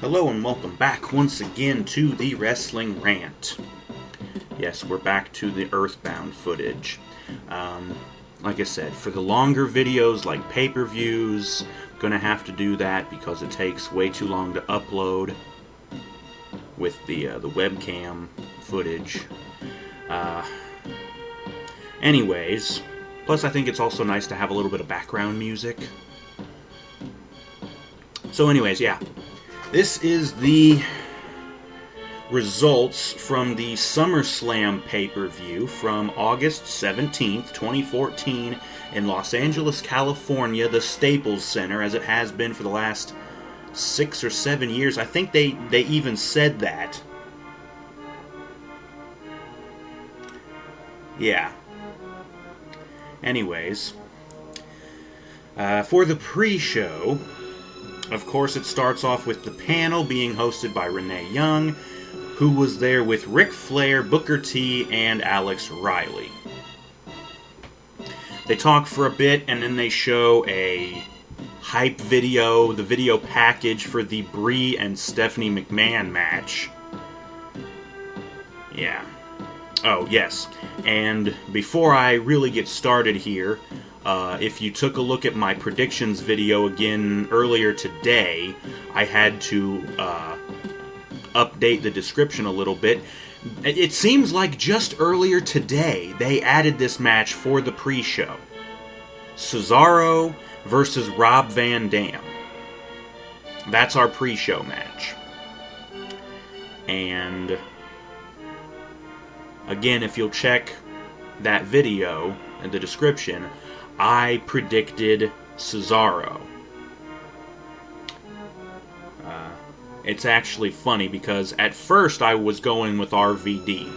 Hello and welcome back once again to the Wrestling Rant. Yes, we're back to the Earthbound footage. Like I said, for the longer videos like pay-per-views, I'm going to have to do that because it takes way too long to upload with the webcam footage. Anyways, plus I think it's also nice to have a little bit of background music. So anyways, yeah. This is the results from the SummerSlam pay-per-view from August 17th, 2014 in Los Angeles, California, the Staples Center, as it has been for the last 6 or 7 years. I think they even said that. Yeah. Anyways, for the pre-show, of course, it starts off with the panel being hosted by Renee Young, who was there with Ric Flair, Booker T, and Alex Riley. They talk for a bit, and then they show a hype video, the video package for the Brie and Stephanie McMahon match. Yeah. Oh, yes. And before I really get started here, if you took a look at my predictions video again earlier today, I had to update the description a little bit. It seems like just earlier today they added this match for the pre-show. Cesaro versus Rob Van Dam. That's our pre-show match. And again, if you'll check that video in the description, I predicted Cesaro. It's actually funny because at first I was going with RVD.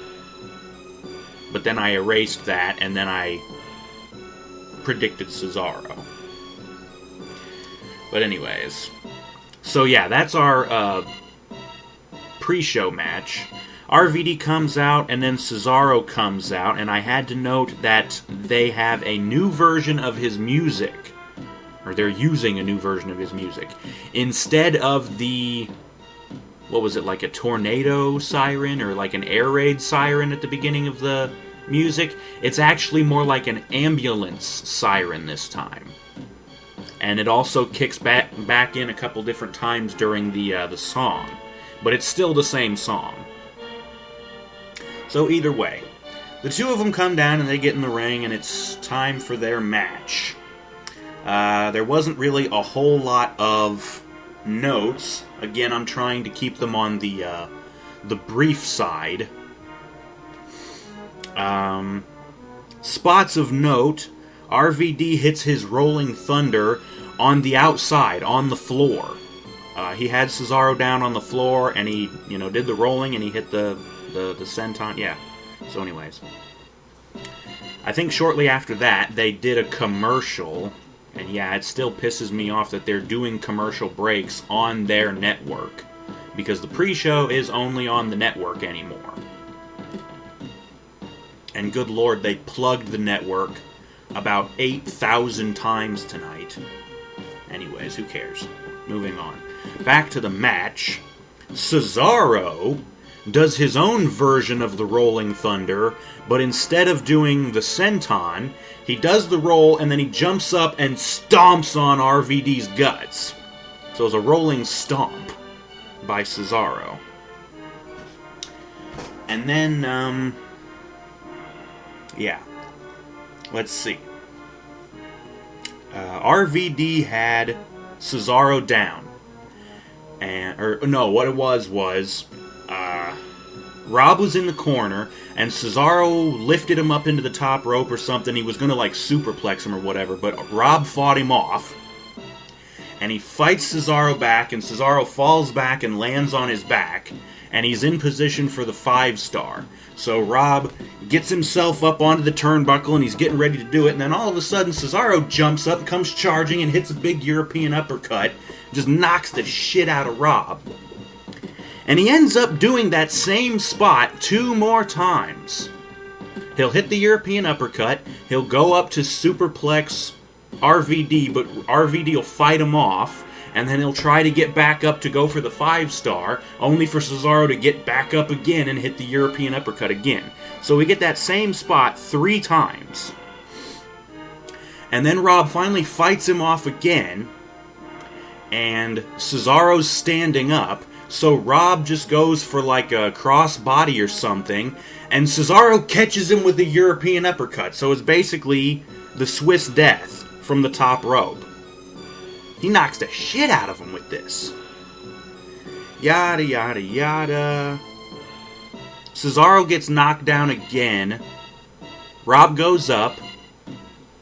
But then I erased that and then I predicted Cesaro. But anyways. So yeah, that's our pre-show match. RVD comes out, and then Cesaro comes out, and I had to note that they have a new version of his music. Or they're using a new version of his music. Instead of the, what was it, like a tornado siren, or like an air raid siren at the beginning of the music, it's actually more like an ambulance siren this time. And it also kicks back in a couple different times during the song. But it's still the same song. So either way, the two of them come down and they get in the ring and it's time for their match. There wasn't really a whole lot of notes. Again, I'm trying to keep them on the brief side. Spots of note, RVD hits his Rolling Thunder on the outside, on the floor. He had Cesaro down on the floor and he, did the rolling and he hit the senton, yeah. So anyways, I think shortly after that, they did a commercial, and yeah, it still pisses me off that they're doing commercial breaks on their network, because the pre-show is only on the network anymore. And good lord, they plugged the network about 8,000 times tonight. Anyways, who cares? Moving on. Back to the match. Cesaro does his own version of the Rolling Thunder, but instead of doing the senton, he does the roll and then he jumps up and stomps on RVD's guts. So it's a rolling stomp by Cesaro. And then, yeah. Let's see. RVD had Cesaro down. What it was Rob was in the corner, and Cesaro lifted him up into the top rope or something. He was going to, superplex him or whatever, but Rob fought him off. And he fights Cesaro back, and Cesaro falls back and lands on his back, and he's in position for the 5-star. So Rob gets himself up onto the turnbuckle, and he's getting ready to do it, and then all of a sudden Cesaro jumps up, comes charging, and hits a big European uppercut, just knocks the shit out of Rob. And he ends up doing that same spot 2 more times. He'll hit the European uppercut, he'll go up to superplex RVD, but RVD will fight him off, and then he'll try to get back up to go for the 5-star, only for Cesaro to get back up again and hit the European uppercut again. So we get that same spot 3 times. And then Rob finally fights him off again, and Cesaro's standing up, so Rob just goes for like a crossbody or something, and Cesaro catches him with a European uppercut, so it's basically the Swiss Death from the top rope. He knocks the shit out of him with this. Yada yada yada. Cesaro gets knocked down again. Rob goes up,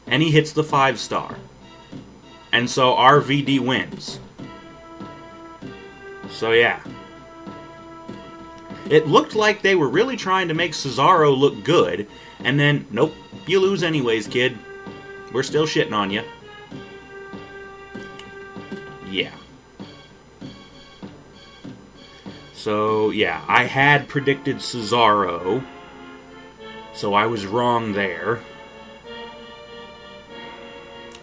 and he hits the 5-star. And so RVD wins. So yeah. It looked like they were really trying to make Cesaro look good, and then, nope, you lose anyways, kid. We're still shitting on you. Yeah. So, yeah, I had predicted Cesaro, so I was wrong there.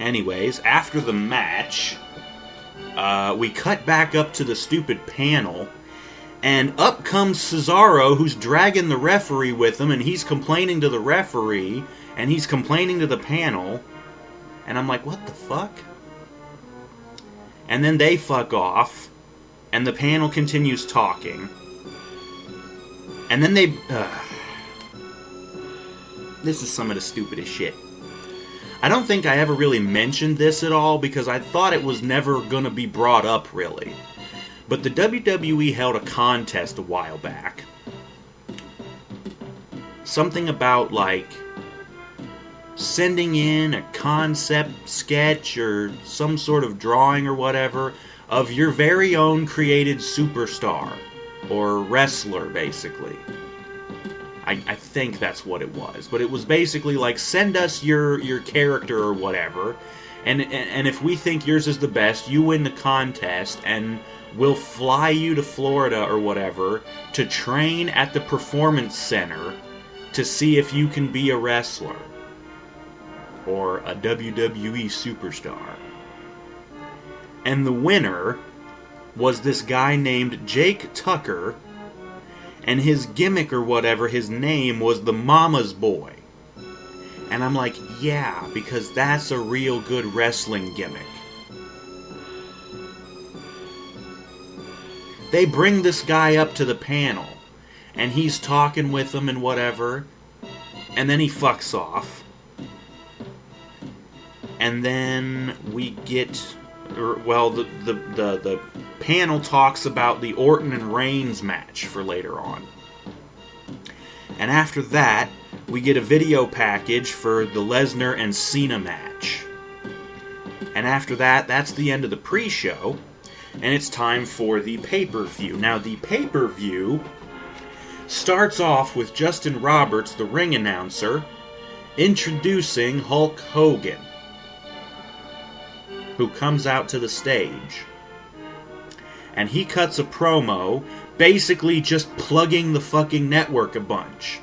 Anyways, after the match, we cut back up to the stupid panel, and up comes Cesaro, who's dragging the referee with him, and he's complaining to the referee, and he's complaining to the panel, and I'm like, what the fuck? And then they fuck off, and the panel continues talking, and then they... This is some of the stupidest shit. I don't think I ever really mentioned this at all because I thought it was never going to be brought up, really. But the WWE held a contest a while back. Something about, like, sending in a concept sketch or some sort of drawing or whatever of your very own created superstar or wrestler, basically. I think that's what it was. But it was basically like, send us your character or whatever, and if we think yours is the best, you win the contest, and we'll fly you to Florida or whatever to train at the Performance Center to see if you can be a wrestler or a WWE superstar. And the winner was this guy named Jake Tucker, and his gimmick or whatever, his name was the Mama's Boy. And I'm like, yeah, because that's a real good wrestling gimmick. They bring this guy up to the panel, and he's talking with them and whatever, and then he fucks off. And then we get... Well, the panel talks about the Orton and Reigns match for later on. And after that, we get a video package for the Lesnar and Cena match. And after that, that's the end of the pre-show, and it's time for the pay-per-view. Now, the pay-per-view starts off with Justin Roberts, the ring announcer, introducing Hulk Hogan, who comes out to the stage. And he cuts a promo, basically just plugging the fucking network a bunch.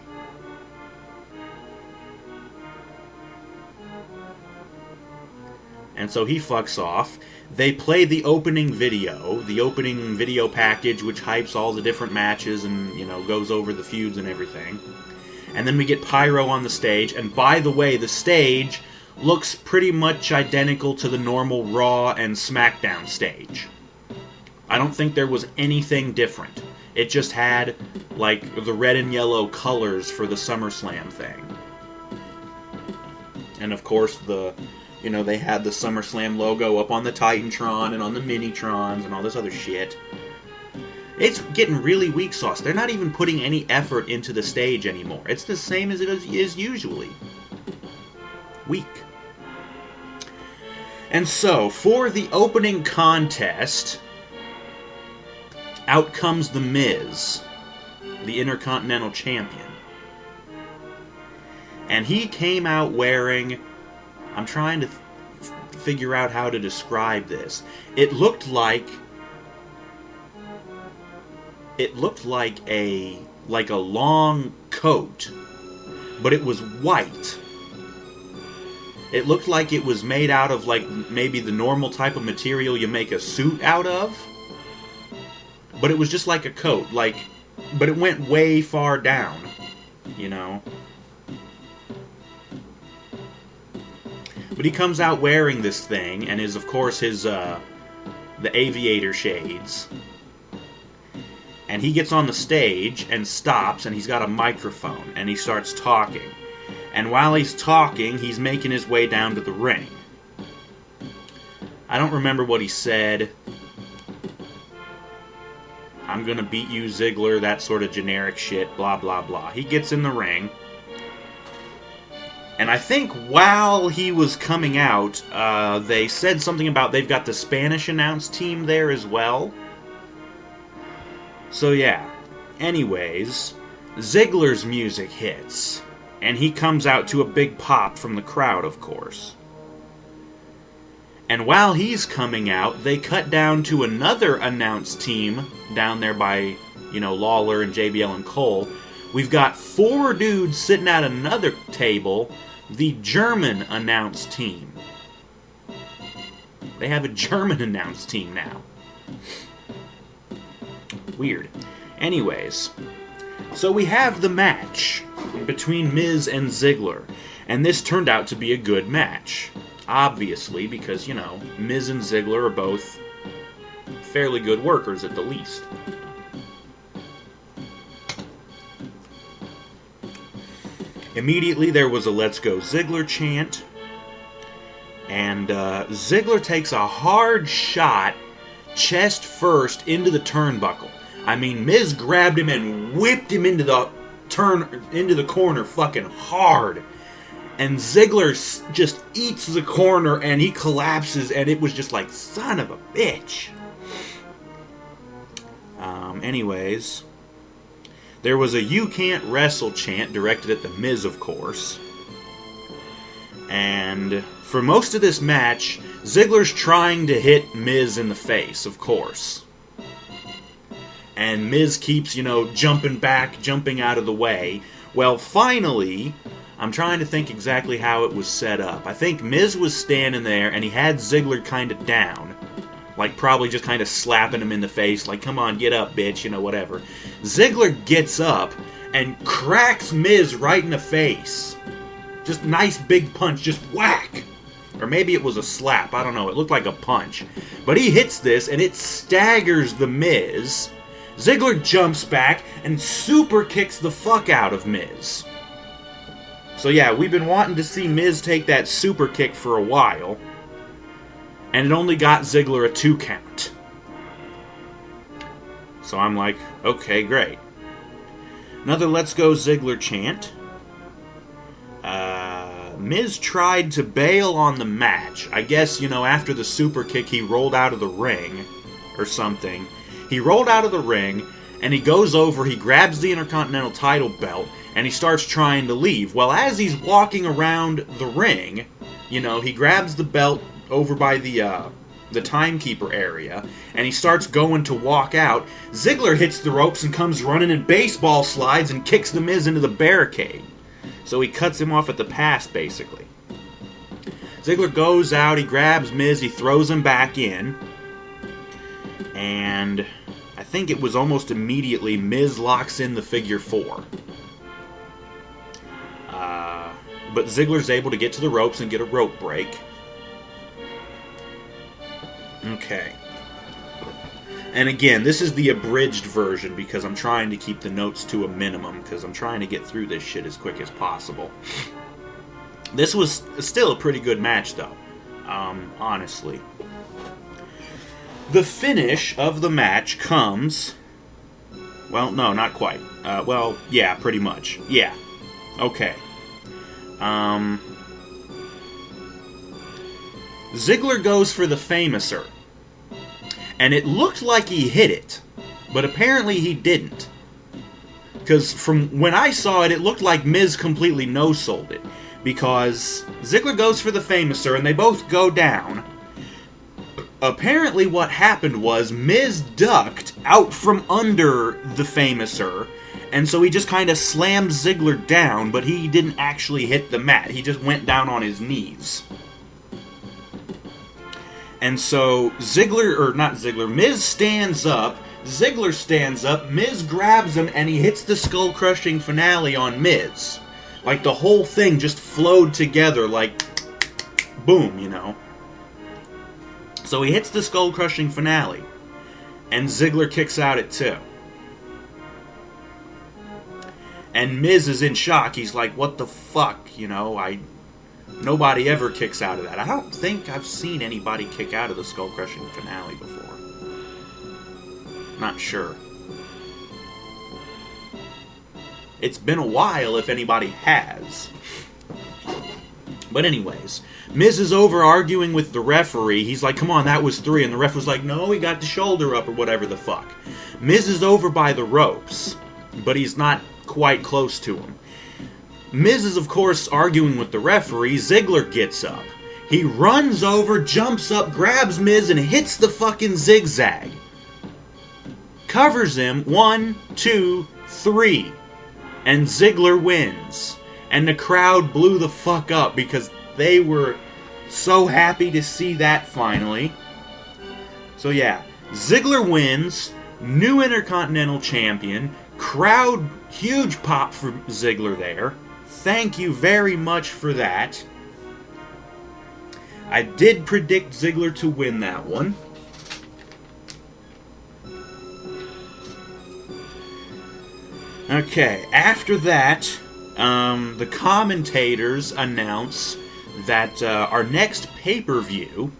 And so he fucks off. They play the opening video package, which hypes all the different matches and, you know, goes over the feuds and everything. And then we get Pyro on the stage, and by the way, the stage looks pretty much identical to the normal Raw and SmackDown stage. I don't think there was anything different. It just had, like, the red and yellow colors for the SummerSlam thing. And of course, they had the SummerSlam logo up on the Titantron and on the Minitrons and all this other shit. It's getting really weak sauce. They're not even putting any effort into the stage anymore. It's the same as it is usually. Weak. And so, for the opening contest, out comes The Miz, the Intercontinental Champion. And he came out wearing... I'm trying to figure out how to describe this. It looked like a long coat, but it was white. It looked like it was made out of, like, maybe the normal type of material you make a suit out of. But it was just like a coat, like, but it went way far down, you know. But he comes out wearing this thing, and is, of course, his, the aviator shades. And he gets on the stage and stops, and he's got a microphone, and he starts talking. And while he's talking, he's making his way down to the ring. I don't remember what he said. I'm gonna beat you, Ziggler, that sort of generic shit, blah, blah, blah. He gets in the ring. And I think while he was coming out, they said something about they've got the Spanish announce team there as well. So yeah. Anyways, Ziggler's music hits. And he comes out to a big pop from the crowd, of course. And while he's coming out, they cut down to another announce team down there by, you know, Lawler and JBL and Cole. We've got 4 dudes sitting at another table, the German announce team. They have a German announce team now. Weird. Anyways, so we have the match between Miz and Ziggler, and this turned out to be a good match. Obviously, because, you know, Miz and Ziggler are both fairly good workers at the least. Immediately there was a "Let's Go Ziggler" chant, and Ziggler takes a hard shot, chest first, into the turnbuckle. I mean, Miz grabbed him and whipped him into the corner fucking hard. And Ziggler just eats the corner and he collapses, and it was just like, son of a bitch. Anyways, there was a "You Can't Wrestle" chant directed at the Miz, of course. And for most of this match, Ziggler's trying to hit Miz in the face, of course. And Miz keeps, you know, jumping back, jumping out of the way. Well, finally, I'm trying to think exactly how it was set up. I think Miz was standing there, and he had Ziggler kind of down. Like, probably just kind of slapping him in the face, like, come on, get up, bitch, you know, whatever. Ziggler gets up and cracks Miz right in the face. Just nice big punch, just whack. Or maybe it was a slap, I don't know, it looked like a punch. But he hits this, and it staggers the Miz. Ziggler jumps back and super kicks the fuck out of Miz. So yeah, we've been wanting to see Miz take that super kick for a while. And it only got Ziggler a 2 count. So I'm like, okay, great. Another "Let's Go Ziggler" chant. Miz tried to bail on the match. I guess, you know, after the super kick, he rolled out of the ring. Or something. He rolled out of the ring, and he goes over, he grabs the Intercontinental title belt, and he starts trying to leave. Well, as he's walking around the ring, you know, he grabs the belt over by the timekeeper area, and he starts going to walk out. Ziggler hits the ropes and comes running in baseball slides and kicks the Miz into the barricade. So he cuts him off at the pass, basically. Ziggler goes out, he grabs Miz, he throws him back in, and I think it was almost immediately Miz locks in the figure 4. But Ziggler's able to get to the ropes and get a rope break. Okay. And again, this is the abridged version because I'm trying to keep the notes to a minimum because I'm trying to get through this shit as quick as possible. This was still a pretty good match, though. Honestly. The finish of the match comes... Well, no, not quite. Well, yeah, pretty much. Yeah. Okay. Ziggler goes for the Famouser. And it looked like he hit it. But apparently he didn't. Because from when I saw it, it looked like Miz completely no-sold it. Because Ziggler goes for the Famouser, and they both go down. Apparently what happened was Miz ducked out from under the Famouser And so he just kind of slammed Ziggler down, but he didn't actually hit the mat. He just went down on his knees. And so Miz stands up, Ziggler stands up, Miz grabs him, and he hits the skull-crushing finale on Miz. Like, the whole thing just flowed together, like, boom, you know. So he hits the skull-crushing finale, and Ziggler kicks out at 2. And Miz is in shock. He's like, what the fuck, you know, nobody ever kicks out of that. I don't think I've seen anybody kick out of the skull-crushing finale before. Not sure. It's been a while if anybody has. But anyways, Miz is over arguing with the referee. He's like, come on, that was 3. And the ref was like, no, he got the shoulder up or whatever the fuck. Miz is over by the ropes, but he's not quite close to him. Miz is, of course, arguing with the referee. Ziggler gets up. He runs over, jumps up, grabs Miz, and hits the fucking zigzag. Covers him. 1, 2, 3. And Ziggler wins. And the crowd blew the fuck up because they were so happy to see that finally. So yeah, Ziggler wins. New Intercontinental Champion. Crowd, huge pop for Ziggler there. Thank you very much for that. I did predict Ziggler to win that one. Okay, after that, the commentators announce that our next pay-per-view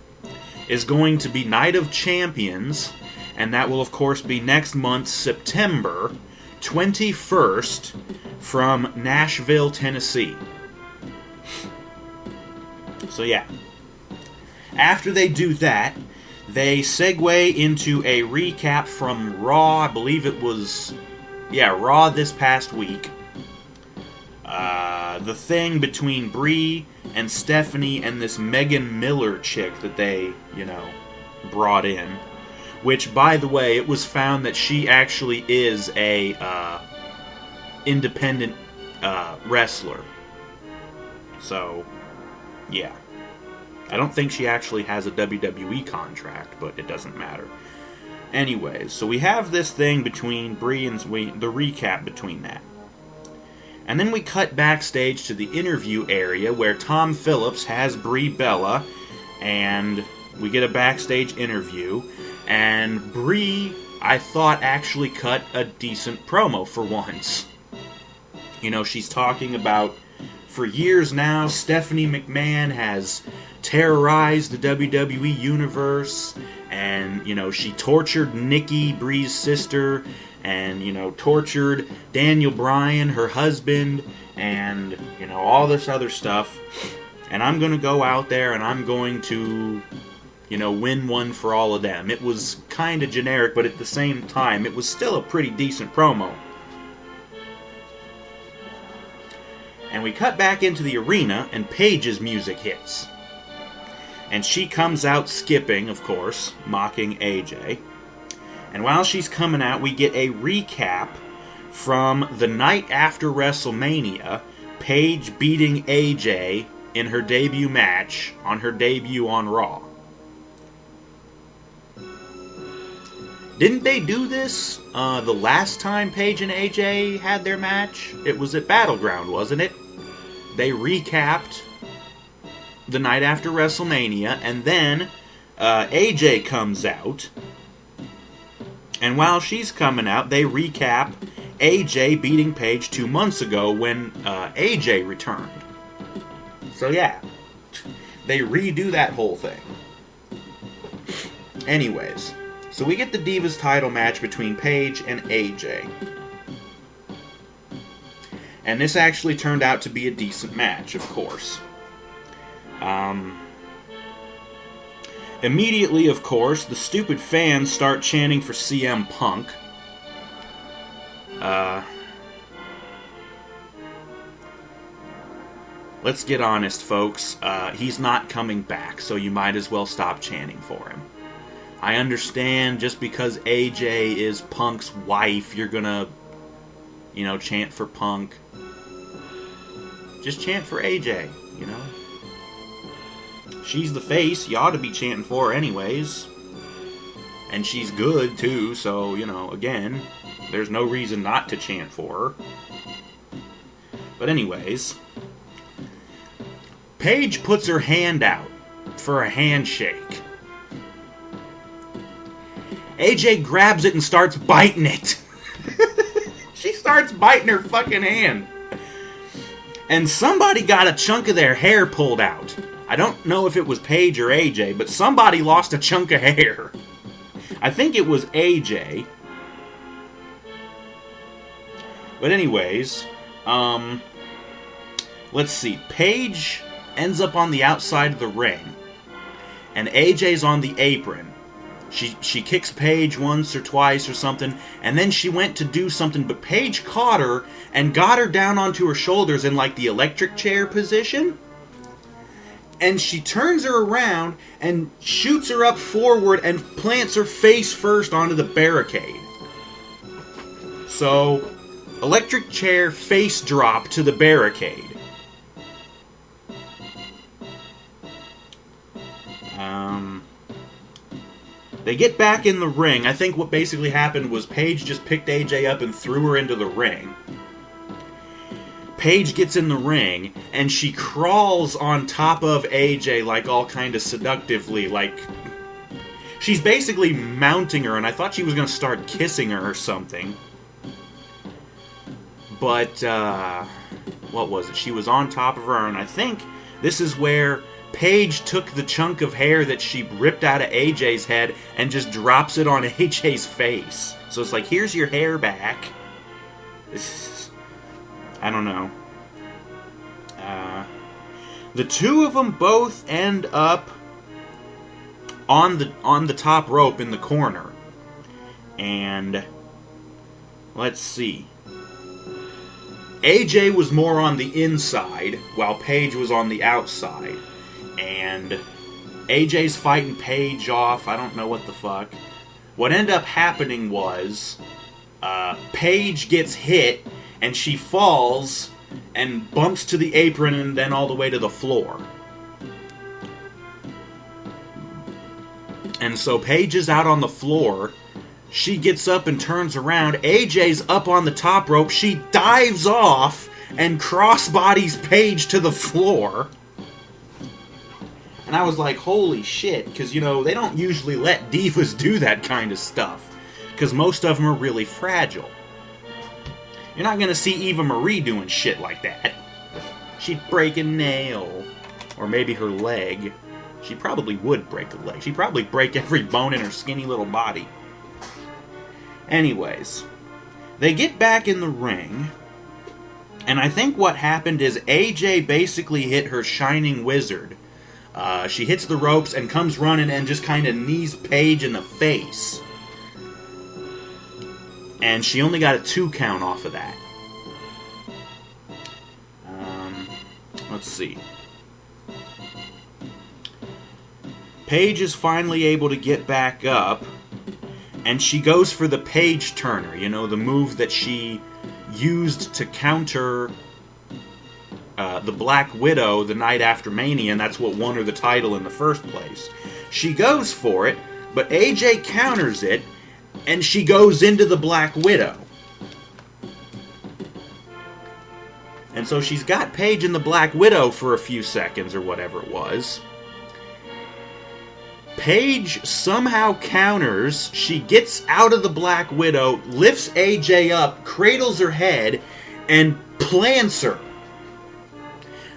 is going to be Night of Champions, and that will, of course, be next month, September 21st, from Nashville, Tennessee. So yeah. After they do that, they segue into a recap from Raw. I believe it was, Raw this past week. The thing between Brie and Stephanie and this Megan Miller chick that they, brought in. Which, by the way, it was found that she actually is a independent wrestler. So, yeah. I don't think she actually has a WWE contract, but it doesn't matter. Anyways, so we have this thing between Brie and the recap between that. And then we cut backstage to the interview area where Tom Phillips has Brie Bella, and we get a backstage interview. And Brie, I thought, actually cut a decent promo for once. She's talking about, for years now, Stephanie McMahon has terrorized the WWE Universe, and, she tortured Nikki, Brie's sister, and, tortured Daniel Bryan, her husband, and, all this other stuff. And I'm going to go out there and I'm going to, win one for all of them. It was kind of generic, but at the same time, it was still a pretty decent promo. And we cut back into the arena, and Paige's music hits. And she comes out skipping, of course, mocking AJ. And while she's coming out, we get a recap from the night after WrestleMania, Paige beating AJ in her debut match on her debut on Raw. Didn't they do this the last time Paige and AJ had their match? It was at Battleground, wasn't it? They recapped the night after WrestleMania, and then AJ comes out. And while she's coming out, they recap AJ beating Paige 2 months ago when AJ returned. So yeah, they redo that whole thing. Anyways, so we get the Divas title match between Paige and AJ. And this actually turned out to be a decent match, of course. Immediately, of course, the stupid fans start chanting for CM Punk. Let's get honest, folks. He's not coming back, so you might as well stop chanting for him. I understand just because AJ is Punk's wife, you're gonna, chant for Punk. Just chant for AJ, She's the face, you ought to be chanting for her anyways. And she's good, too, so, again, there's no reason not to chant for her. But anyways, Paige puts her hand out for a handshake. AJ grabs it and starts biting it. She starts biting her fucking hand. And somebody got a chunk of their hair pulled out. I don't know if it was Paige or AJ, but somebody lost a chunk of hair. I think it was AJ. But anyways, let's see. Paige ends up on the outside of the ring, and AJ's on the apron. She kicks Paige once or twice or something, and then she went to do something, but Paige caught her and got her down onto her shoulders in like the electric chair position. And she turns her around and shoots her up forward and plants her face first onto the barricade. So, electric chair face drop to the barricade. They get back in the ring. I think what basically happened was Paige just picked AJ up and threw her into the ring. Paige gets in the ring, and she crawls on top of AJ, like, all kind of seductively, like... She's basically mounting her, and I thought she was going to start kissing her or something. But, what was it? She was on top of her, and I think this is where Paige took the chunk of hair that she ripped out of AJ's head and just drops it on AJ's face. So it's like, here's your hair back. I don't know. The two of them both end up on the top rope in the corner. And let's see. AJ was more on the inside, while Paige was on the outside. And AJ's fighting Paige off. I don't know what the fuck. What ended up happening was Paige gets hit, and she falls and bumps to the apron and then all the way to the floor. And so Paige is out on the floor. She gets up and turns around. AJ's up on the top rope. She dives off and crossbodies Paige to the floor. And I was like, holy shit, because, they don't usually let divas do that kind of stuff. Because most of them are really fragile. You're not going to see Eva Marie doing shit like that. She'd break a nail. Or maybe her leg. She probably would break a leg. She'd probably break every bone in her skinny little body. Anyways, they get back in the ring. And I think what happened is AJ basically hit her Shining Wizard. She hits the ropes and comes running and just kind of knees Paige in the face. And she only got a 2 count off of that. Let's see. Paige is finally able to get back up. And she goes for the Paige Turner. The move that she used to counter... the Black Widow the night after Mania, and that's what won her the title in the first place. She goes for it, but AJ counters it, and she goes into the Black Widow. And so she's got Paige in the Black Widow for a few seconds, or whatever it was. Paige somehow counters, she gets out of the Black Widow, lifts AJ up, cradles her head, and plants her.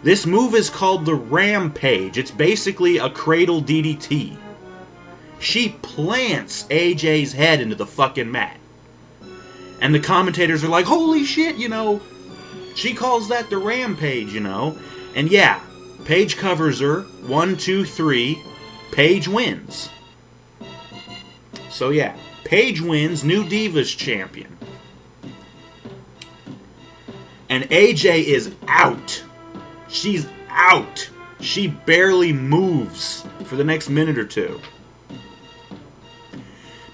This move is called the Rampage. It's basically a cradle DDT. She plants AJ's head into the fucking mat. And the commentators are like, holy shit, she calls that the Rampage, And yeah, Paige covers her. 1, 2, 3. Paige wins. So yeah, Paige wins, new Divas champion. And AJ is out. She's out. She barely moves for the next minute or two.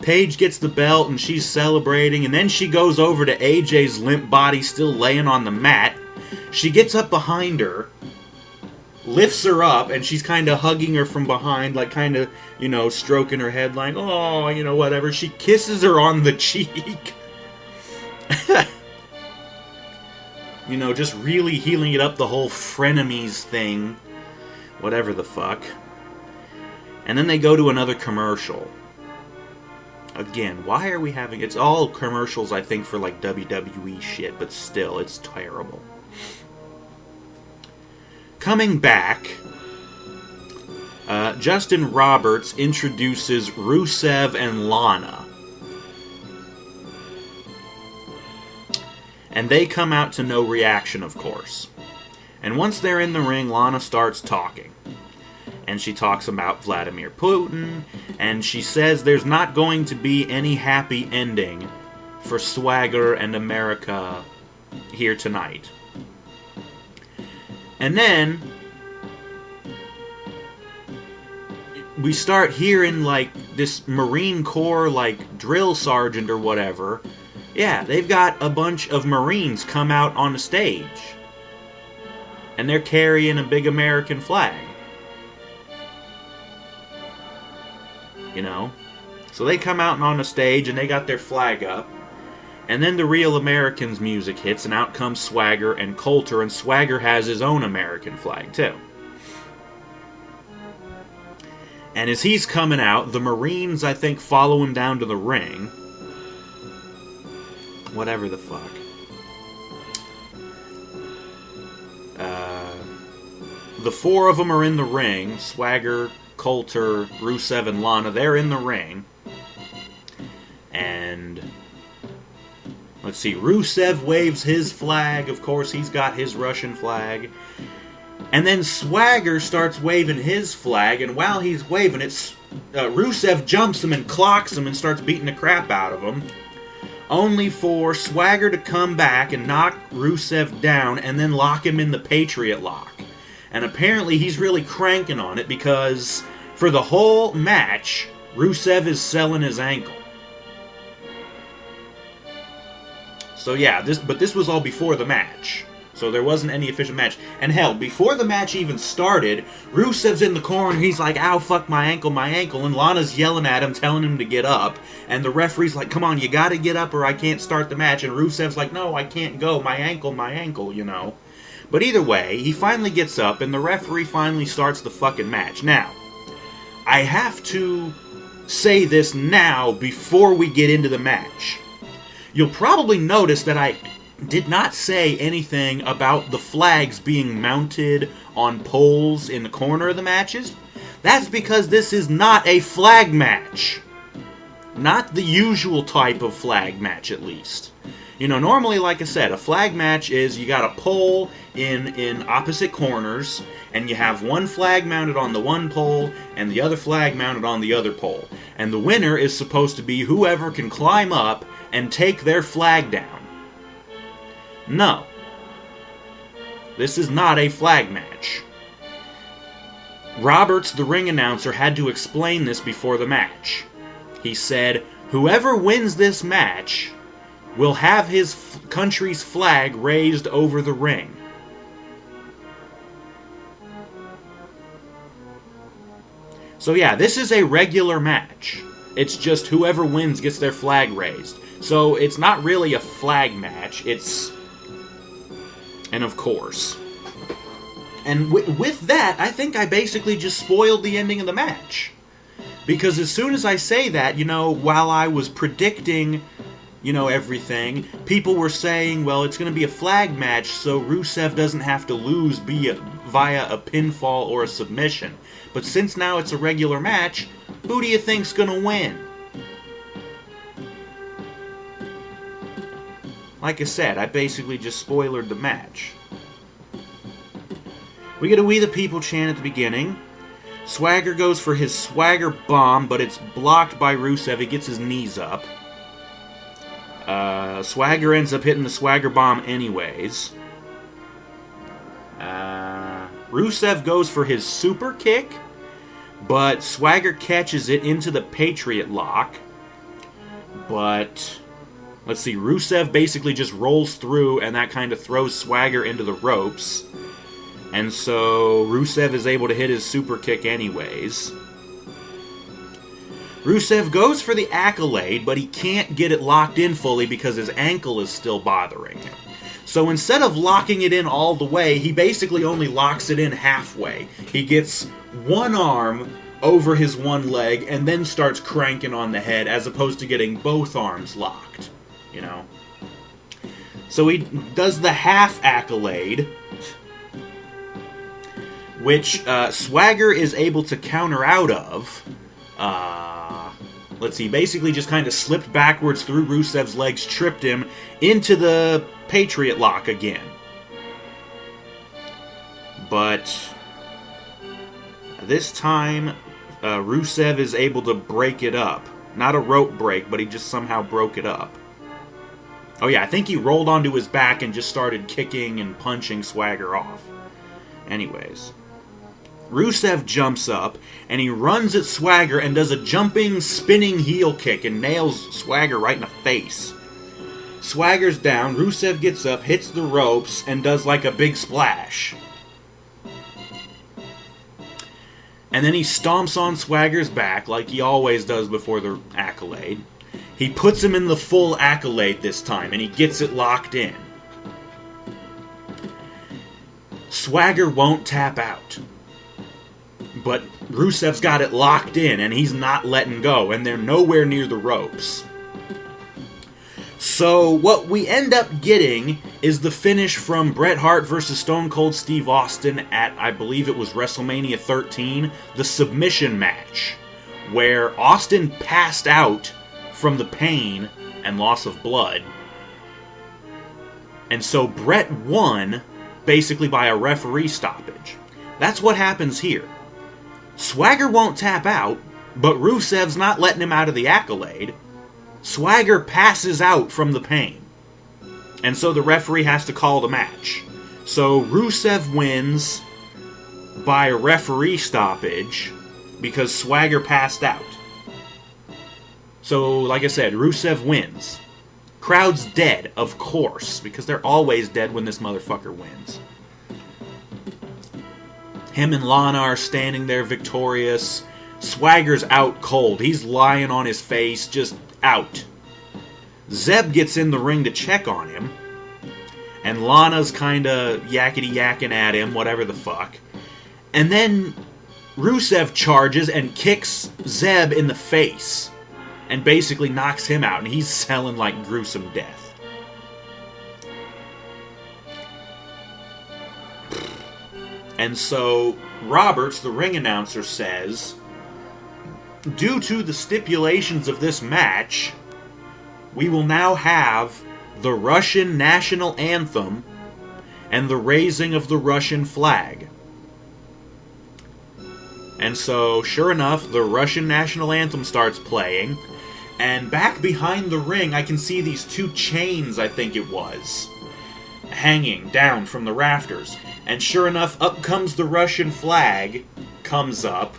Paige gets the belt and she's celebrating, and then she goes over to AJ's limp body still laying on the mat. She gets up behind her, lifts her up, and she's kind of hugging her from behind, like kind of, stroking her head like, oh, whatever. She kisses her on the cheek. Just really healing it up, the whole frenemies thing. Whatever the fuck. And then they go to another commercial. Again, why are we having... It's all commercials, I think, for like WWE shit, but still, it's terrible. Coming back, Justin Roberts introduces Rusev and Lana. And they come out to no reaction, of course. And once they're in the ring, Lana starts talking. And she talks about Vladimir Putin, and she says there's not going to be any happy ending for Swagger and America here tonight. And then we start hearing like this Marine Corps like drill sergeant or whatever. Yeah, they've got a bunch of Marines come out on the stage. And they're carrying a big American flag. So they come out on the stage and they got their flag up. And then the Real Americans music hits and out comes Swagger and Coulter, and Swagger has his own American flag too. And as he's coming out, the Marines, I think, follow him down to the ring. Whatever the fuck. The four of them are in the ring. Swagger, Coulter, Rusev, and Lana. They're in the ring. And let's see. Rusev waves his flag. Of course, he's got his Russian flag. And then Swagger starts waving his flag. And while he's waving it, Rusev jumps him and clocks him and starts beating the crap out of him. Only for Swagger to come back and knock Rusev down and then lock him in the Patriot Lock. And apparently he's really cranking on it because for the whole match, Rusev is selling his ankle. So yeah, this was all before the match. So there wasn't any official match. And hell, before the match even started, Rusev's in the corner, he's like, ow, fuck my ankle, and Lana's yelling at him, telling him to get up. And the referee's like, come on, you gotta get up or I can't start the match. And Rusev's like, no, I can't go, my ankle, But either way, he finally gets up, and the referee finally starts the fucking match. Now, I have to say this now before we get into the match. You'll probably notice that I did not say anything about the flags being mounted on poles in the corner of the matches. That's because this is not a flag match. Not the usual type of flag match, at least. Normally, like I said, a flag match is you got a pole in opposite corners, and you have one flag mounted on the one pole, and the other flag mounted on the other pole. And the winner is supposed to be whoever can climb up and take their flag down. No. This is not a flag match. Roberts, the ring announcer, had to explain this before the match. He said, whoever wins this match will have his country's flag raised over the ring. So yeah, this is a regular match. It's just whoever wins gets their flag raised. So it's not really a flag match, it's... And of course. And with that, I think I basically just spoiled the ending of the match. Because as soon as I say that, while I was predicting, everything, people were saying, well, it's going to be a flag match, so Rusev doesn't have to lose via a pinfall or a submission. But since now it's a regular match, who do you think's going to win? Like I said, I basically just spoiled the match. We get a We the People chant at the beginning. Swagger goes for his Swagger bomb, but it's blocked by Rusev. He gets his knees up. Swagger ends up hitting the Swagger bomb anyways. Rusev goes for his super kick, but Swagger catches it into the Patriot Lock. But let's see, Rusev basically just rolls through, and that kind of throws Swagger into the ropes. And so Rusev is able to hit his super kick anyways. Rusev goes for the accolade, but he can't get it locked in fully because his ankle is still bothering him. So instead of locking it in all the way, he basically only locks it in halfway. He gets one arm over his one leg and then starts cranking on the head as opposed to getting both arms locked, you know. So he does the half accolade, which Swagger is able to counter out of. Let's see, basically just kind of slipped backwards through Rusev's legs, tripped him into the Patriot Lock again. But this time, Rusev is able to break it up. Not a rope break, but he just somehow broke it up. Oh yeah, I think he rolled onto his back and just started kicking and punching Swagger off. Anyways, Rusev jumps up, and he runs at Swagger and does a jumping, spinning heel kick and nails Swagger right in the face. Swagger's down, Rusev gets up, hits the ropes, and does like a big splash. And then he stomps on Swagger's back like he always does before the accolade. He puts him in the full accolade this time, and he gets it locked in. Swagger won't tap out. But Rusev's got it locked in, and he's not letting go, and they're nowhere near the ropes. So what we end up getting is the finish from Bret Hart versus Stone Cold Steve Austin at, I believe it was WrestleMania 13, the submission match, where Austin passed out from the pain and loss of blood. And so Bret won, basically by a referee stoppage. That's what happens here. Swagger won't tap out, but Rusev's not letting him out of the accolade. Swagger passes out from the pain. And so the referee has to call the match. So Rusev wins by a referee stoppage because Swagger passed out. So, like I said, Rusev wins. Crowd's dead, of course, because they're always dead when this motherfucker wins. Him and Lana are standing there victorious. Swagger's out cold. He's lying on his face, just out. Zeb gets in the ring to check on him. And Lana's kinda yakety-yakking at him, whatever the fuck. And then Rusev charges and kicks Zeb in the face. And basically knocks him out. And he's selling like gruesome death. And so Roberts, the ring announcer, says, due to the stipulations of this match, we will now have the Russian national anthem and the raising of the Russian flag. And so, sure enough, the Russian national anthem starts playing, and back behind the ring I can see these two chains, I think it was, hanging down from the rafters. And sure enough, up comes the Russian flag, comes up,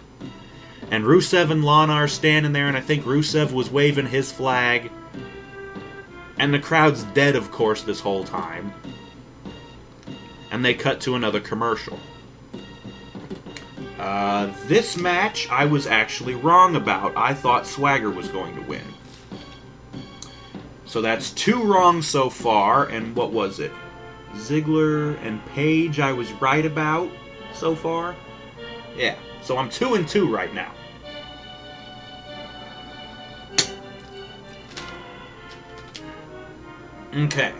and Rusev and Lana are standing there, and I think Rusev was waving his flag. And the crowd's dead, of course, this whole time. And they cut to another commercial. This match, I was actually wrong about. I thought Swagger was going to win. So that's 2 wrong so far, and what was it? Ziggler and Page I was right about so far. Yeah, so I'm 2-2 right now. Okay.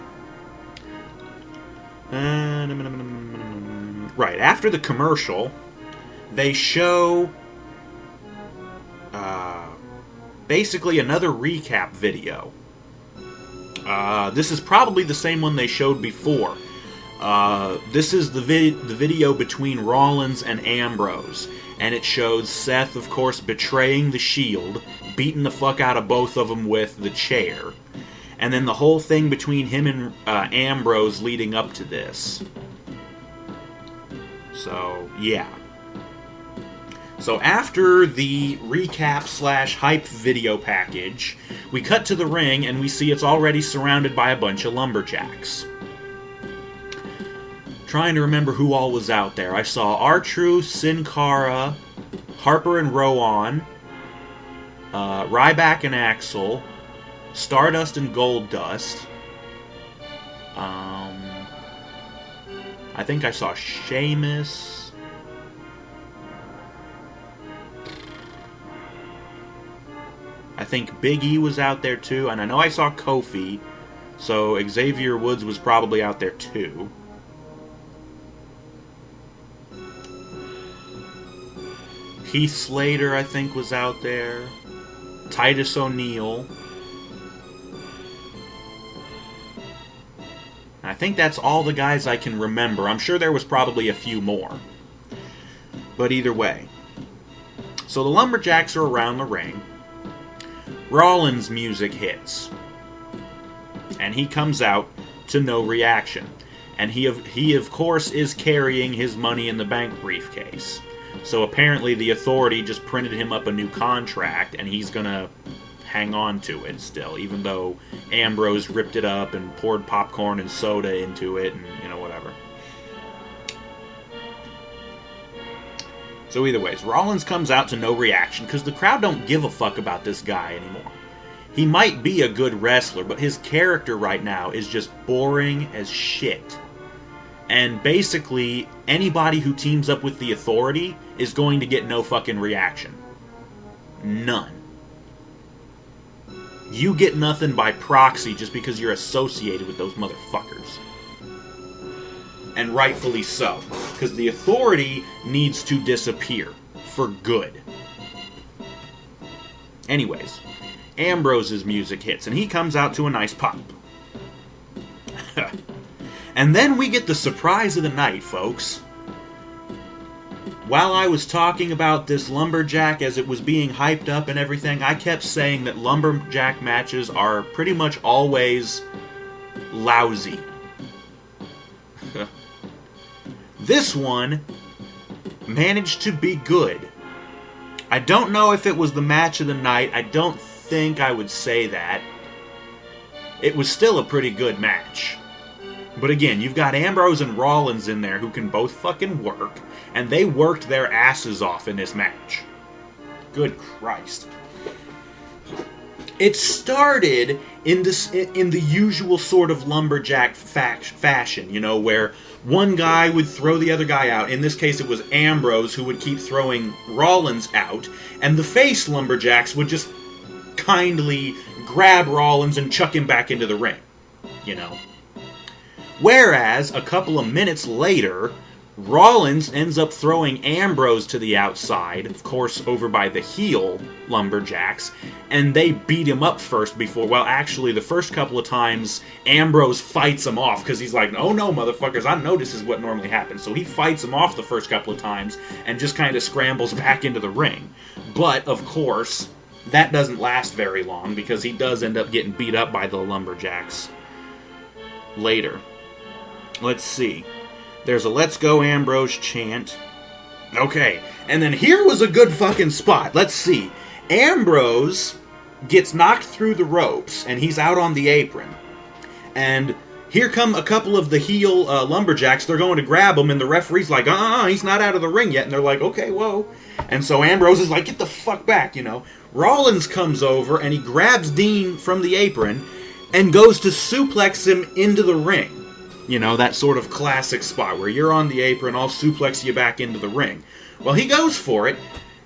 Right, after the commercial, they show basically another recap video. This is probably the same one they showed before. This is the video between Rollins and Ambrose. And it shows Seth, of course, betraying the Shield, beating the fuck out of both of them with the chair. And then the whole thing between him and Ambrose leading up to this. So, yeah. So after the recap/hype video package, we cut to the ring and we see it's already surrounded by a bunch of lumberjacks. Trying to remember who all was out there. I saw R-Truth, Sin Cara, Harper and Rowan, Ryback and Axel, Stardust and Goldust. I think I saw Sheamus. I think Big E was out there too, and I know I saw Kofi, so Xavier Woods was probably out there too. Heath Slater, I think, was out there. Titus O'Neil. I think that's all the guys I can remember. I'm sure there was probably a few more. But either way. So the lumberjacks are around the ring. Rollins' music hits. And he comes out to no reaction. And he of course is carrying his Money in the Bank briefcase. So apparently the Authority just printed him up a new contract, and he's gonna hang on to it still, even though Ambrose ripped it up and poured popcorn and soda into it, and, you know, whatever. So either ways, Rollins comes out to no reaction, because the crowd don't give a fuck about this guy anymore. He might be a good wrestler, but his character right now is just boring as shit. And basically, anybody who teams up with the Authority is going to get no fucking reaction. None. You get nothing by proxy just because you're associated with those motherfuckers. And rightfully so. Because the Authority needs to disappear. For good. Anyways, Ambrose's music hits, and he comes out to a nice pop. And then we get the surprise of the night, folks. While I was talking about this lumberjack as it was being hyped up and everything, I kept saying that lumberjack matches are pretty much always lousy. This one managed to be good. I don't know if it was the match of the night. I don't think I would say that. It was still a pretty good match. But again, you've got Ambrose and Rollins in there who can both fucking work, and they worked their asses off in this match. Good Christ. It started in the usual sort of lumberjack fashion, you know, where one guy would throw the other guy out. In this case, it was Ambrose who would keep throwing Rollins out, and the face lumberjacks would just kindly grab Rollins and chuck him back into the ring, you know. Whereas, a couple of minutes later, Rollins ends up throwing Ambrose to the outside, of course over by the heel lumberjacks, and they beat him up first before, well actually the first couple of times Ambrose fights him off, because he's like, oh no motherfuckers, I know this is what normally happens. So he fights him off the first couple of times, and just kind of scrambles back into the ring. But, of course, that doesn't last very long, because he does end up getting beat up by the lumberjacks later. Let's see. There's a Let's Go Ambrose chant. Okay, and then here was a good fucking spot. Let's see. Ambrose gets knocked through the ropes, and he's out on the apron. And here come a couple of the heel lumberjacks. They're going to grab him, and the referee's like, he's not out of the ring yet. And they're like, okay, whoa. And so Ambrose is like, get the fuck back, you know. Rollins comes over, and he grabs Dean from the apron, and goes to suplex him into the ring. You know, that sort of classic spot where you're on the apron, I'll suplex you back into the ring. Well, he goes for it.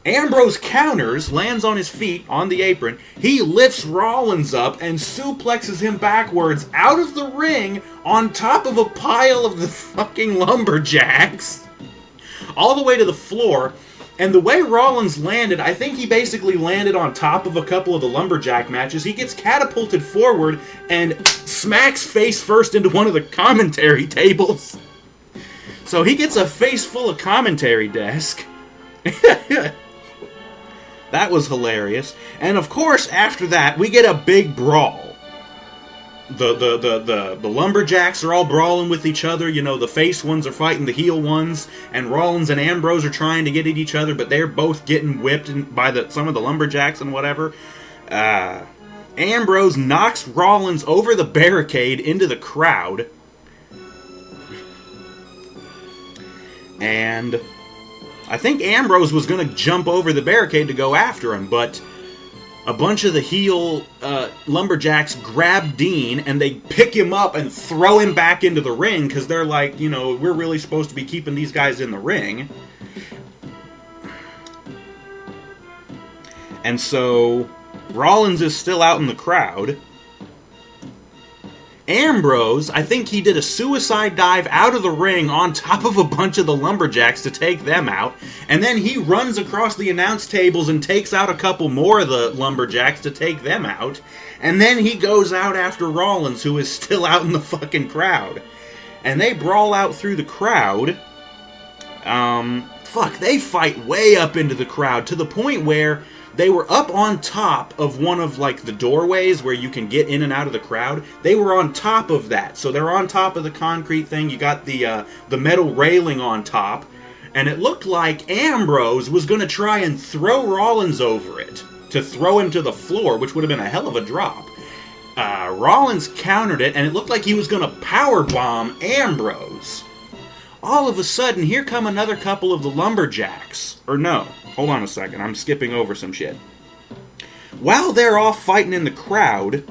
Ambrose counters, lands on his feet on the apron. He lifts Rollins up and suplexes him backwards out of the ring on top of a pile of the fucking lumberjacks. All the way to the floor. And the way Rollins landed, I think he basically landed on top of a couple of the lumberjack matches. He gets catapulted forward and smacks face first into one of the commentary tables. So he gets a face full of commentary desk. That was hilarious. And of course, after that, we get a big brawl. the lumberjacks are all brawling with each other. You know, the face ones are fighting the heel ones, and Rollins and Ambrose are trying to get at each other, but they're both getting whipped by some of the lumberjacks and whatever. Ambrose knocks Rollins over the barricade into the crowd, and I think Ambrose was going to jump over the barricade to go after him, but a bunch of the heel lumberjacks grab Dean, and they pick him up and throw him back into the ring, because they're like, you know, we're really supposed to be keeping these guys in the ring. And so Rollins is still out in the crowd. Ambrose, I think he did a suicide dive out of the ring on top of a bunch of the lumberjacks to take them out, and then he runs across the announce tables and takes out a couple more of the lumberjacks to take them out, and then he goes out after Rollins, who is still out in the fucking crowd. And they brawl out through the crowd. They fight way up into the crowd, to the point where they were up on top of one of, like, the doorways where you can get in and out of the crowd. They were on top of that. So they're on top of the concrete thing. You got the metal railing on top. And it looked like Ambrose was going to try and throw Rollins over it, to throw him to the floor, which would have been a hell of a drop. Rollins countered it, and it looked like he was going to powerbomb Ambrose. All of a sudden, here come another couple of the lumberjacks. Or no, hold on a second, I'm skipping over some shit. While they're all fighting in the crowd,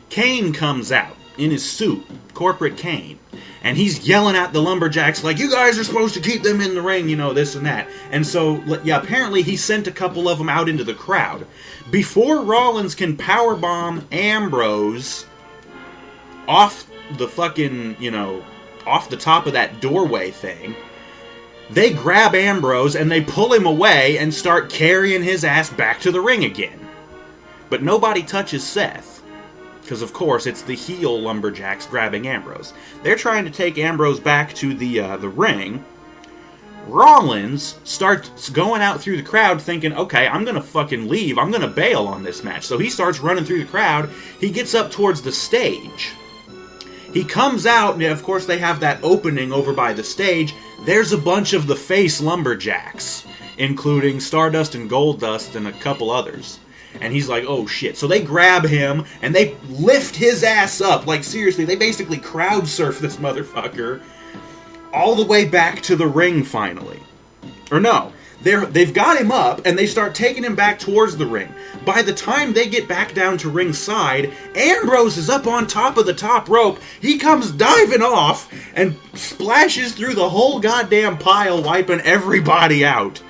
Kane comes out in his suit, Corporate Kane. And he's yelling at the lumberjacks like, you guys are supposed to keep them in the ring, you know, this and that. And so, yeah, apparently he sent a couple of them out into the crowd. Before Rollins can powerbomb Ambrose off the fucking, you know, off the top of that doorway thing, they grab Ambrose and they pull him away and start carrying his ass back to the ring again. But nobody touches Seth. Because, of course, it's the heel lumberjacks grabbing Ambrose. They're trying to take Ambrose back to the ring. Rollins starts going out through the crowd thinking, okay, I'm going to fucking leave. I'm going to bail on this match. So he starts running through the crowd. He gets up towards the stage. He comes out, and of course they have that opening over by the stage. There's a bunch of the face lumberjacks, including Stardust and Goldust and a couple others. And he's like, oh shit. So they grab him, and they lift his ass up. Like, seriously, they basically crowd surf this motherfucker all the way back to the ring, finally. Or no, they've got him up, and they start taking him back towards the ring. By the time they get back down to ringside, Ambrose is up on top of the top rope. He comes diving off, and splashes through the whole goddamn pile, wiping everybody out.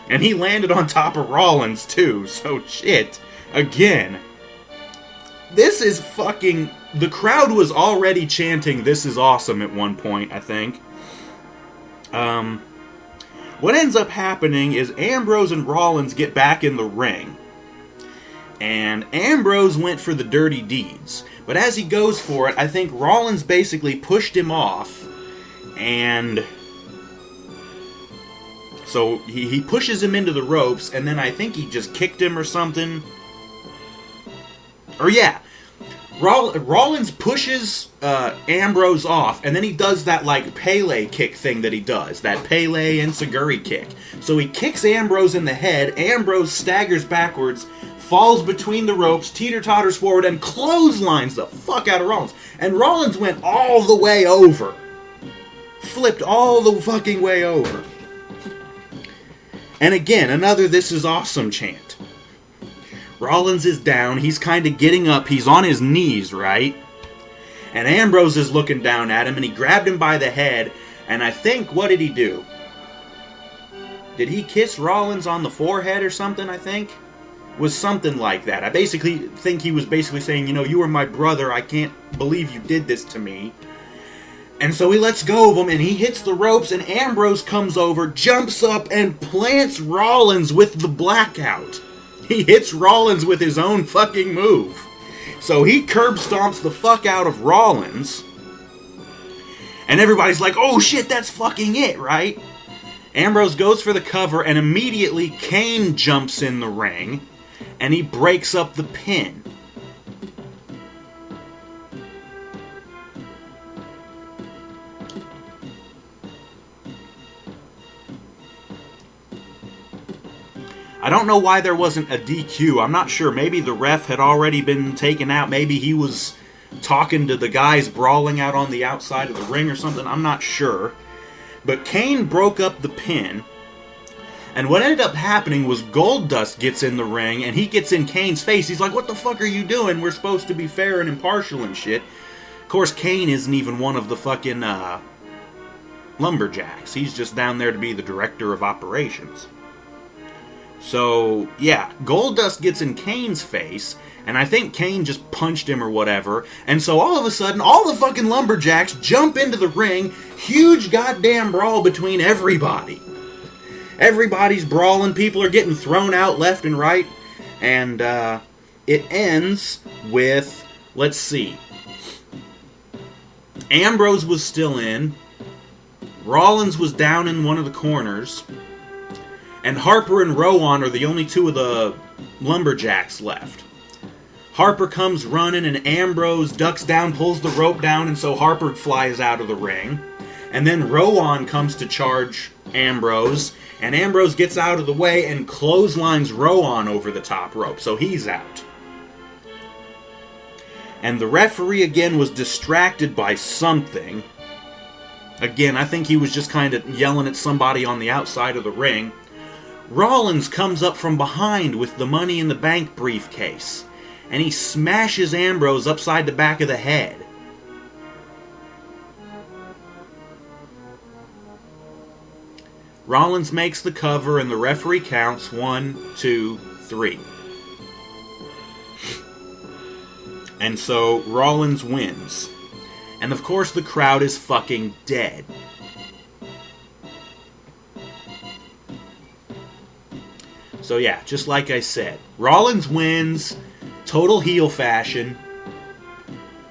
And he landed on top of Rollins, too. So, shit. Again. This is fucking... The crowd was already chanting, "This is awesome," at one point, I think. What ends up happening is Ambrose and Rollins get back in the ring. And Ambrose went for the dirty deeds. But as he goes for it, I think Rollins basically pushed him off. And... So he pushes him into the ropes, and then I think he just kicked him or something. Or yeah, Rollins pushes Ambrose off, and then he does that like Pele kick thing that he does, that Pele and Seguri kick. So he kicks Ambrose in the head, Ambrose staggers backwards, falls between the ropes, teeter-totters forward, and clotheslines the fuck out of Rollins. And Rollins went all the way over. Flipped all the fucking way over. And again, another "This is awesome" chant. Rollins is down, he's kind of getting up, he's on his knees, right? And Ambrose is looking down at him, and he grabbed him by the head, and I think, what did he do? Did he kiss Rollins on the forehead or something, I think? Was something like that. I basically think he was basically saying, you know, you were my brother, I can't believe you did this to me. And so he lets go of him, and he hits the ropes, and Ambrose comes over, jumps up, and plants Rollins with the blackout. He hits Rollins with his own fucking move. So he curb stomps the fuck out of Rollins. And everybody's like, oh shit, that's fucking it, right? Ambrose goes for the cover, and immediately Kane jumps in the ring, and he breaks up the pin. I don't know why there wasn't a DQ. I'm not sure. Maybe the ref had already been taken out. Maybe he was talking to the guys brawling out on the outside of the ring or something. I'm not sure. But Kane broke up the pin. And what ended up happening was Goldust gets in the ring and he gets in Kane's face. He's like, "What the fuck are you doing? We're supposed to be fair and impartial and shit." Of course, Kane isn't even one of the fucking lumberjacks. He's just down there to be the director of operations. So, yeah, Goldust gets in Kane's face, and I think Kane just punched him or whatever, and so all of a sudden, all the fucking lumberjacks jump into the ring, huge goddamn brawl between everybody. Everybody's brawling, people are getting thrown out left and right, and it ends with, let's see, Ambrose was still in, Rollins was down in one of the corners, and Harper and Rowan are the only two of the lumberjacks left. Harper comes running, and Ambrose ducks down, pulls the rope down, and so Harper flies out of the ring. And then Rowan comes to charge Ambrose, and Ambrose gets out of the way and clotheslines Rowan over the top rope, so he's out. And the referee again was distracted by something. Again, I think he was just kind of yelling at somebody on the outside of the ring. Rollins comes up from behind with the Money in the Bank briefcase, and he smashes Ambrose upside the back of the head. Rollins makes the cover, and the referee counts 1, 2, 3. And so Rollins wins. And of course the crowd is fucking dead. So yeah, just like I said, Rollins wins, total heel fashion,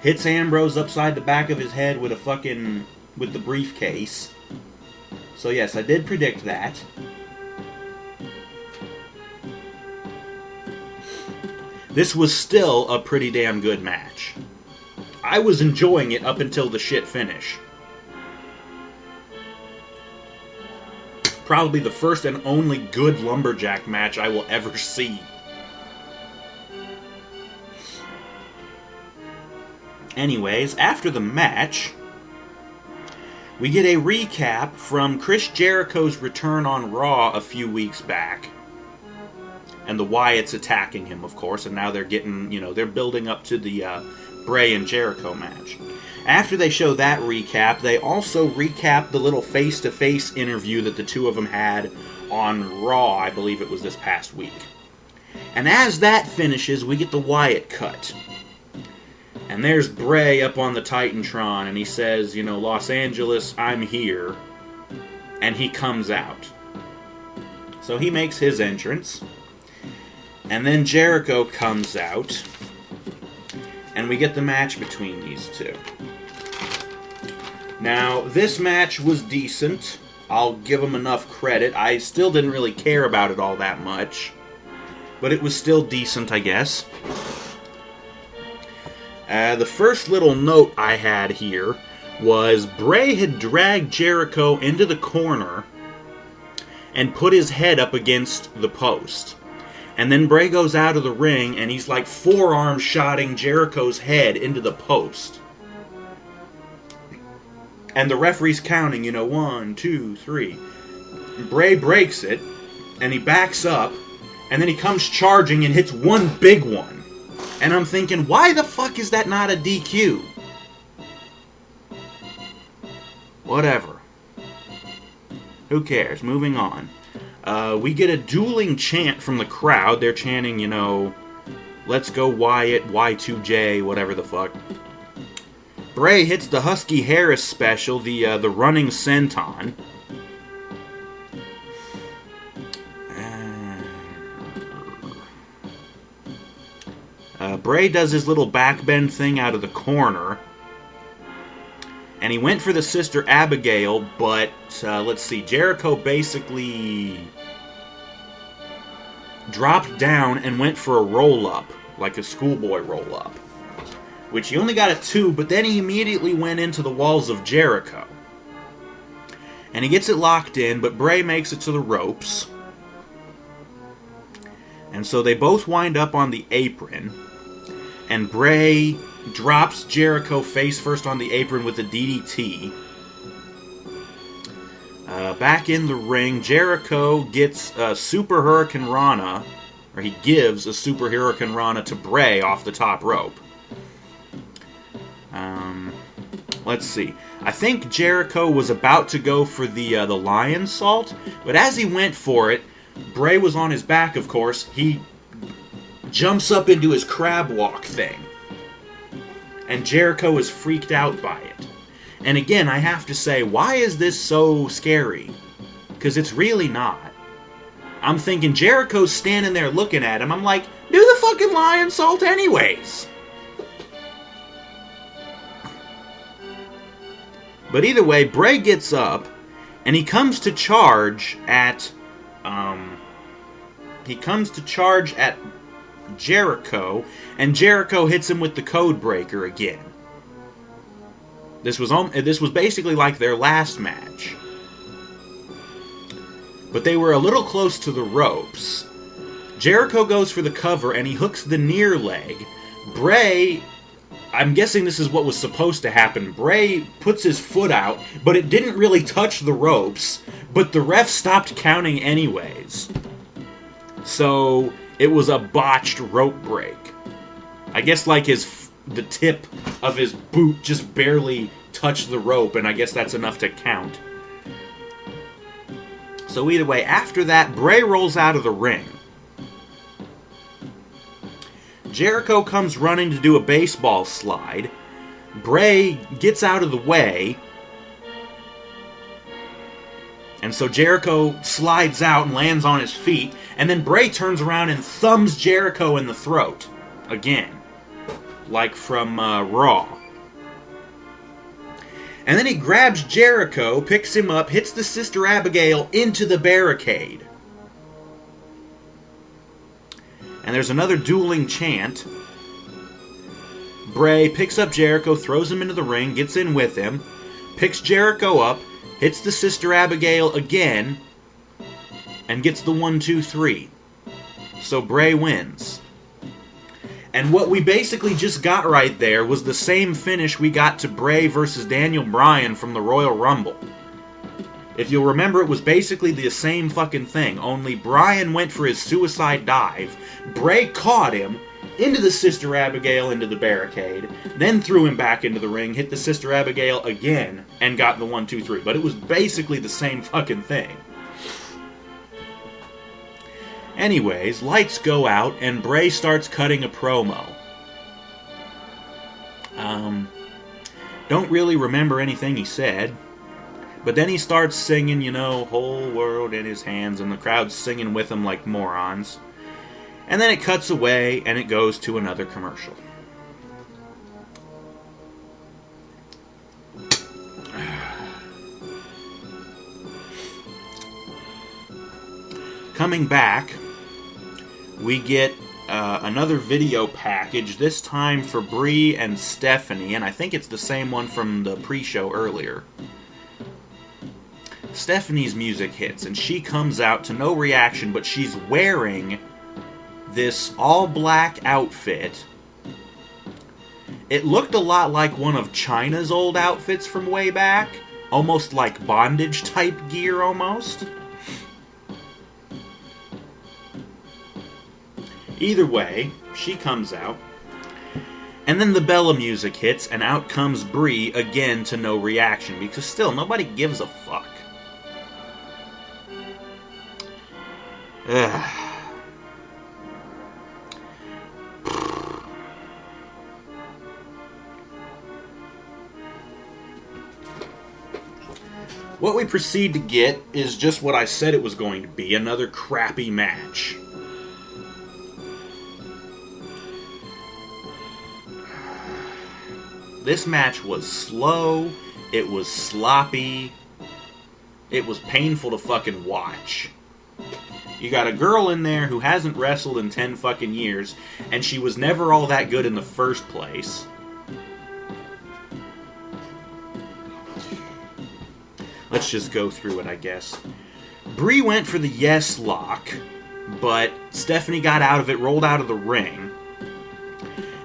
hits Ambrose upside the back of his head with the briefcase. So yes, I did predict that. This was still a pretty damn good match. I was enjoying it up until the shit finish. Probably the first and only good lumberjack match I will ever see. Anyways, after the match, we get a recap from Chris Jericho's return on Raw a few weeks back. And the Wyatts attacking him, of course, and now they're getting, they're building up to the Bray and Jericho match. After they show that recap, they also recap the little face-to-face interview that the two of them had on Raw, I believe it was this past week. And as that finishes, we get the Wyatt cut. And there's Bray up on the Titantron, and he says, "Los Angeles, I'm here." And he comes out. So he makes his entrance. And then Jericho comes out. And we get the match between these two. Now, this match was decent. I'll give them enough credit. I still didn't really care about it all that much. But it was still decent, I guess. The first little note I had here was Bray had dragged Jericho into the corner and put his head up against the post. And then Bray goes out of the ring and he's like forearm shotting Jericho's head into the post. And the referee's counting, 1, 2, 3. Bray breaks it, and he backs up, and then he comes charging and hits one big one. And I'm thinking, why the fuck is that not a DQ? Whatever. Who cares? Moving on. We get a dueling chant from the crowd. They're chanting, "Let's go Wyatt, Y2J," whatever the fuck. Bray hits the Husky Harris special, the running senton. Bray does his little backbend thing out of the corner. And he went for the Sister Abigail, but, let's see, Jericho basically dropped down and went for a roll-up, like a schoolboy roll-up, which he only got a 2, but then he immediately went into the walls of Jericho. And he gets it locked in, but Bray makes it to the ropes. And so they both wind up on the apron, and Bray drops Jericho face first on the apron with a DDT. Back in the ring, Jericho gets a Super Hurricane Rana, or he gives a Super Hurricane Rana to Bray off the top rope. Let's see. I think Jericho was about to go for the Lion Salt, but as he went for it, Bray was on his back, of course. He jumps up into his crab walk thing, and Jericho is freaked out by it. And again, I have to say, why is this so scary? Because it's really not. I'm thinking Jericho's standing there looking at him. I'm like, do the fucking Lion Salt anyways. But either way, Bray gets up, and he comes to charge at Jericho, and Jericho hits him with the Code Breaker again. This was basically like their last match. But they were a little close to the ropes. Jericho goes for the cover, and he hooks the near leg. Bray, I'm guessing this is what was supposed to happen. Bray puts his foot out, but it didn't really touch the ropes, but the ref stopped counting anyways. So it was a botched rope break. I guess like the tip of his boot just barely touched the rope, and I guess that's enough to count. So either way, after that, Bray rolls out of the ring. Jericho comes running to do a baseball slide. Bray gets out of the way, and so Jericho slides out and lands on his feet, and then Bray turns around and thumbs Jericho in the throat again, like from Raw. And then he grabs Jericho, picks him up, hits the Sister Abigail into the barricade. And there's another dueling chant. Bray picks up Jericho, throws him into the ring, gets in with him, picks Jericho up, hits the Sister Abigail again, and gets the 1, 2, 3. So Bray wins. And what we basically just got right there was the same finish we got to Bray versus Daniel Bryan from the Royal Rumble. If you'll remember, it was basically the same fucking thing, only Bryan went for his suicide dive, Bray caught him, into the Sister Abigail into the barricade, then threw him back into the ring, hit the Sister Abigail again, and got the 1, 2, 3. But it was basically the same fucking thing. Anyways, lights go out, and Bray starts cutting a promo. Don't really remember anything he said. But then he starts singing, whole world in his hands, and the crowd's singing with him like morons. And then it cuts away, and it goes to another commercial. Coming back, we get another video package, this time for Brie and Stephanie, and I think it's the same one from the pre-show earlier. Stephanie's music hits, and she comes out to no reaction, but she's wearing this all-black outfit. It looked a lot like one of Chyna's old outfits from way back, almost like bondage-type gear, almost. Either way, she comes out, and then the Bella music hits, and out comes Brie again to no reaction, because still, nobody gives a fuck. Ugh. What we proceed to get is just what I said it was going to be, another crappy match. This match was slow, It was sloppy. It was painful to fucking watch. You got a girl in there who hasn't wrestled in 10 fucking years, and she was never all that good in the first place. Let's just go through it, I guess. Brie went for the yes lock, but Stephanie got out of it, rolled out of the ring.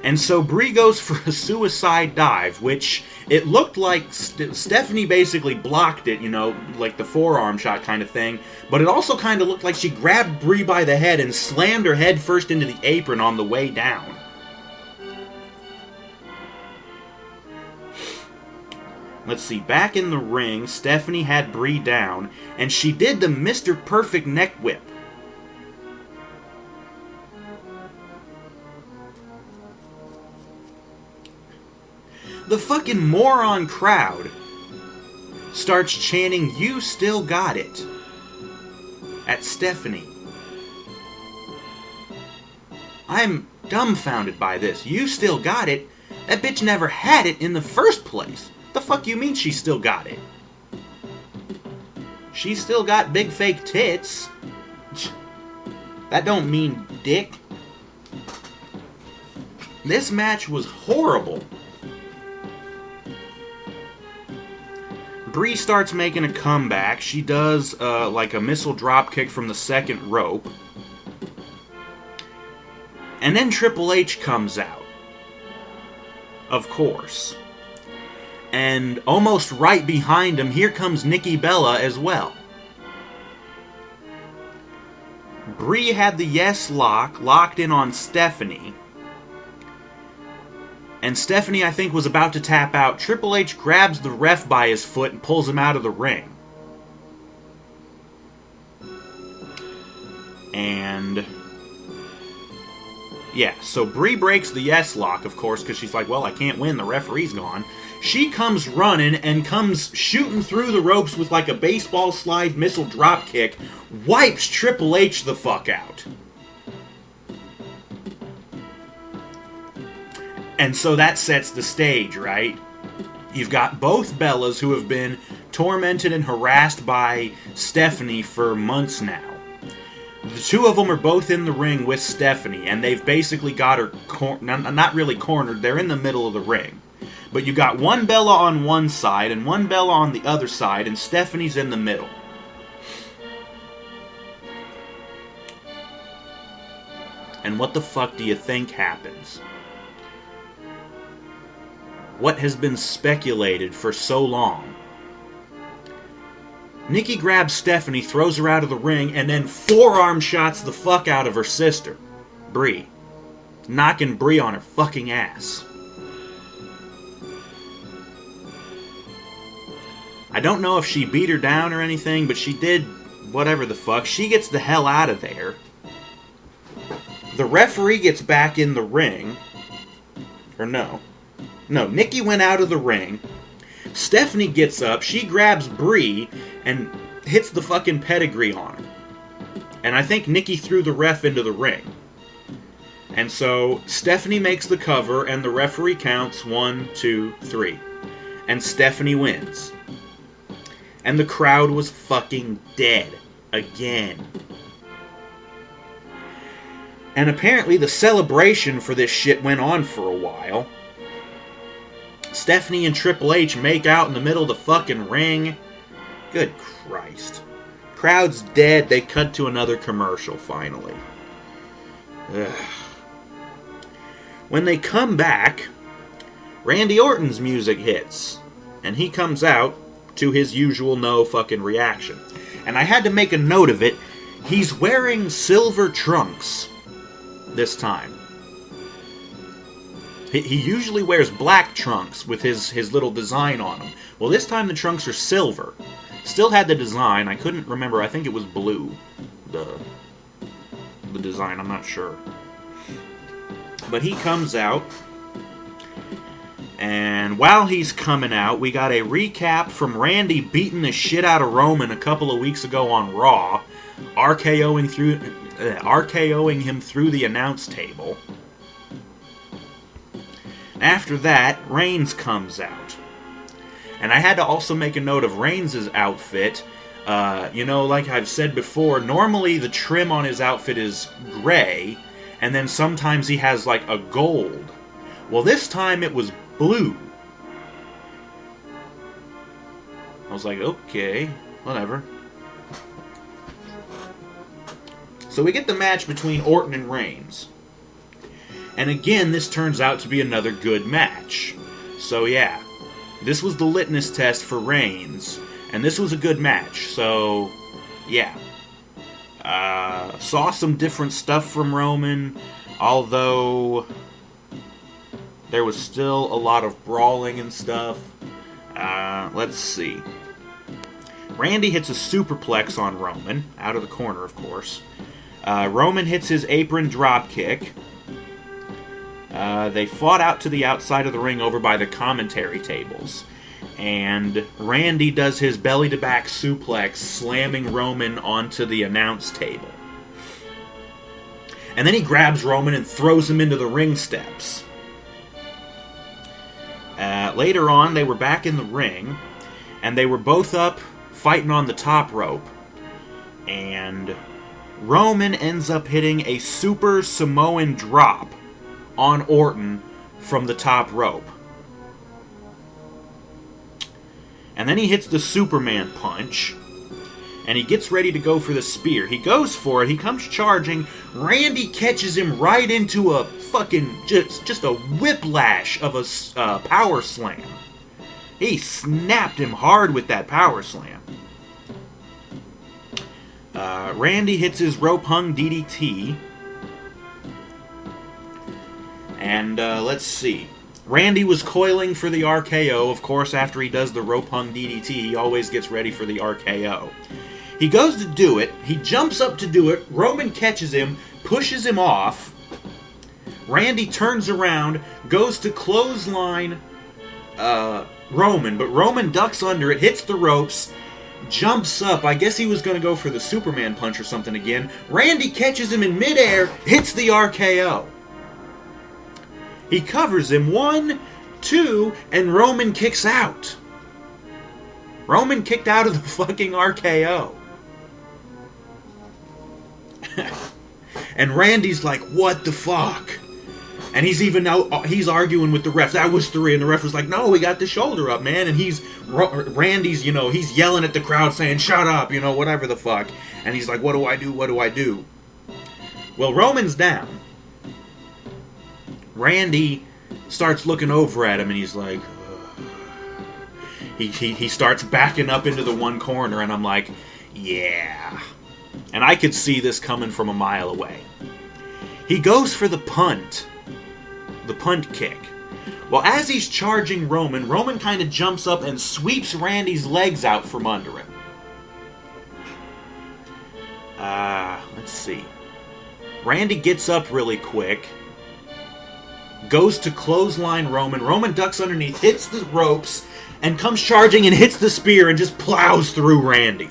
And so Brie goes for a suicide dive, which it looked like Stephanie basically blocked it, you know, like the forearm shot kind of thing. But it also kind of looked like she grabbed Brie by the head and slammed her head first into the apron on the way down. Let's see, back in the ring, Stephanie had Brie down, and she did the Mr. Perfect neck whip. The fucking moron crowd starts chanting, "You still got it," at Stephanie. I'm dumbfounded by this. You still got it? That bitch never had it in the first place. The fuck you mean she still got it? She still got big fake tits. That don't mean dick. This match was horrible. Brie starts making a comeback. She does like a missile dropkick from the second rope. And then Triple H comes out. Of course. And almost right behind him, here comes Nikki Bella as well. Brie had the yes lock locked in on Stephanie. And Stephanie, I think, was about to tap out. Triple H grabs the ref by his foot and pulls him out of the ring. And yeah, so Brie breaks the yes lock, of course, because she's like, well, I can't win, the referee's gone. She comes running and comes shooting through the ropes with like a baseball slide missile drop kick, wipes Triple H the fuck out. And so that sets the stage, right? You've got both Bellas who have been tormented and harassed by Stephanie for months now. The two of them are both in the ring with Stephanie, and they've basically got her, not really cornered, they're in the middle of the ring. But you got one Bella on one side and one Bella on the other side, and Stephanie's in the middle. And what the fuck do you think happens? What has been speculated for so long? Nikki grabs Stephanie, throws her out of the ring, and then forearm shots the fuck out of her sister, Brie. Knocking Brie on her fucking ass. I don't know if she beat her down or anything, but she did whatever the fuck. She gets the hell out of there. The referee gets back in the ring. Or no. No, Nikki went out of the ring. Stephanie gets up, she grabs Brie, and hits the fucking pedigree on her. And I think Nikki threw the ref into the ring. And so, Stephanie makes the cover, and the referee counts 1, 2, 3. And Stephanie wins. And the crowd was fucking dead. Again. And apparently the celebration for this shit went on for a while. Stephanie and Triple H make out in the middle of the fucking ring. Good Christ. Crowd's dead. They cut to another commercial, finally. Ugh. When they come back, Randy Orton's music hits. And he comes out to his usual no fucking reaction. And I had to make a note of it. He's wearing silver trunks this time. He usually wears black trunks with his little design on them. Well, this time the trunks are silver. Still had the design. I couldn't remember. I think it was blue. The design. I'm not sure. But he comes out. And while he's coming out, we got a recap from Randy beating the shit out of Roman a couple of weeks ago on Raw. RKOing him through the announce table. After that, Reigns comes out. And I had to also make a note of Reigns' outfit. Like I've said before, normally the trim on his outfit is gray, and then sometimes he has like a gold. Well, this time it was blue. I was like, okay, whatever. So we get the match between Orton and Reigns. And again, this turns out to be another good match. So yeah, this was the litmus test for Reigns. And this was a good match. So, yeah. Saw some different stuff from Roman. Although there was still a lot of brawling and stuff. Let's see. Randy hits a superplex on Roman. Out of the corner, of course. Roman hits his apron dropkick. They fought out to the outside of the ring over by the commentary tables. And Randy does his belly-to-back suplex, slamming Roman onto the announce table. And then he grabs Roman and throws him into the ring steps. Later on, they were back in the ring, and they were both up fighting on the top rope. And Roman ends up hitting a Super Samoan drop on Orton from the top rope. And then he hits the Superman punch, and he gets ready to go for the spear. He goes for it, he comes charging, Randy catches him right into a fucking, just a whiplash of a power slam. He snapped him hard with that power slam. Randy hits his rope-hung DDT. And let's see. Randy was coiling for the RKO. Of course, after he does the rope-hung DDT, he always gets ready for the RKO. He goes to do it. He jumps up to do it. Roman catches him, pushes him off. Randy turns around, goes to clothesline Roman, but Roman ducks under it, hits the ropes, jumps up. I guess he was going to go for the Superman punch or something again. Randy catches him in midair, hits the RKO. He covers him, 1, 2, and Roman kicks out. Roman kicked out of the fucking RKO. And Randy's like, what the fuck? And he's even out, he's arguing with the ref. That was 3, and the ref was like, no, we got the shoulder up, man. And Randy's, he's yelling at the crowd saying, shut up, whatever the fuck. And he's like, what do I do? What do I do? Well, Roman's down. Randy starts looking over at him, and he's like, he starts backing up into the one corner, and I'm like, yeah. And I could see this coming from a mile away. He goes for the punt kick. Well, as he's charging Roman kind of jumps up and sweeps Randy's legs out from under him. Let's see. Randy gets up really quick, goes to clothesline Roman. Roman ducks underneath, hits the ropes, and comes charging and hits the spear and just plows through Randy.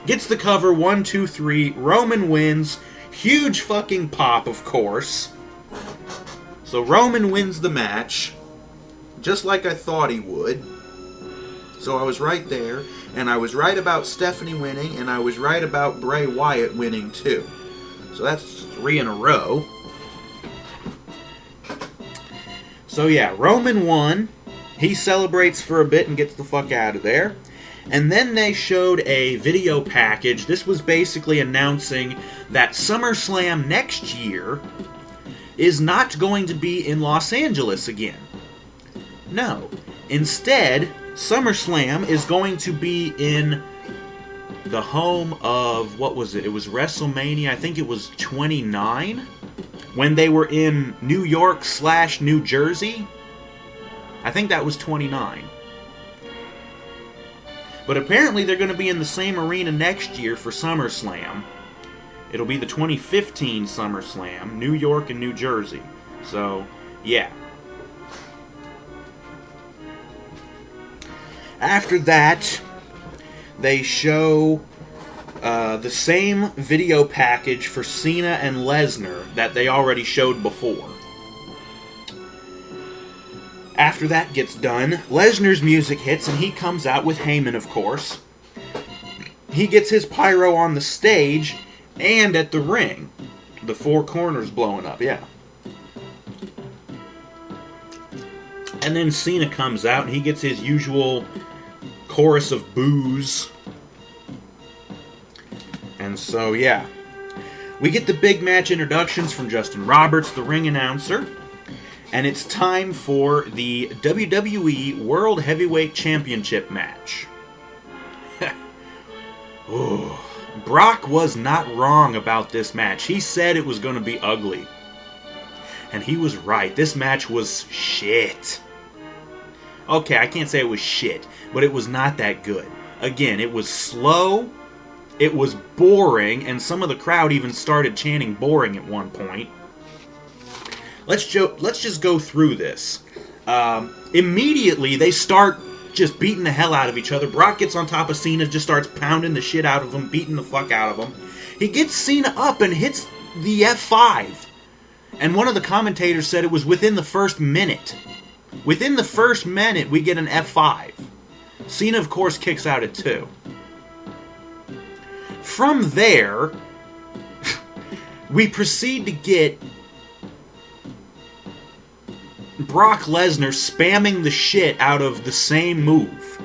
Gets the cover, 1, 2, 3. Roman wins. Huge fucking pop, of course. So Roman wins the match, just like I thought he would. So I was right there, and I was right about Stephanie winning, and I was right about Bray Wyatt winning too. So that's 3 in a row. So yeah, Roman won. He celebrates for a bit and gets the fuck out of there. And then they showed a video package. This was basically announcing that SummerSlam next year is not going to be in Los Angeles again. No. Instead, SummerSlam is going to be in the home of, what was it? It was WrestleMania, I think it was 29, when they were in New York / New Jersey. I think that was 29. But apparently they're going to be in the same arena next year for SummerSlam. It'll be the 2015 SummerSlam, New York and New Jersey. So, yeah. After that, they show the same video package for Cena and Lesnar that they already showed before. after that gets done, Lesnar's music hits and he comes out with Heyman, of course. He gets his pyro on the stage and at the ring. The four corners blowing up, yeah. And then Cena comes out and he gets his usual chorus of boos. And so, yeah. We get the big match introductions from Justin Roberts, the ring announcer. And it's time for the WWE World Heavyweight Championship match. Ooh. Brock was not wrong about this match. He said it was going to be ugly. And he was right. This match was shit. Okay, I can't say it was shit, but it was not that good. Again, it was slow, it was boring, and some of the crowd even started chanting boring at one point. Let's just go through this. Immediately, they start just beating the hell out of each other. Brock gets on top of Cena, just starts pounding the shit out of him, beating the fuck out of him. He gets Cena up and hits the F5. And one of the commentators said it was within the first minute. Within the first minute, we get an F5. Cena, of course, kicks out at 2. From there, we proceed to get Brock Lesnar spamming the shit out of the same move.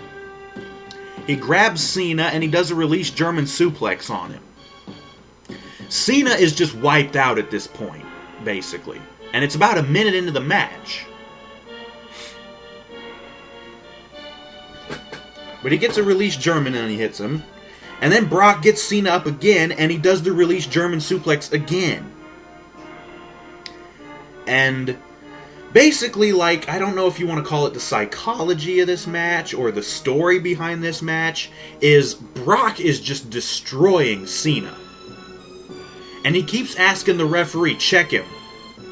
He grabs Cena and he does a release German suplex on him. Cena is just wiped out at this point, basically. And it's about a minute into the match. But he gets a release German and he hits him. And then Brock gets Cena up again and he does the release German suplex again. And basically, like, I don't know if you want to call it the psychology of this match or the story behind this match, is Brock is just destroying Cena. And he keeps asking the referee, check him.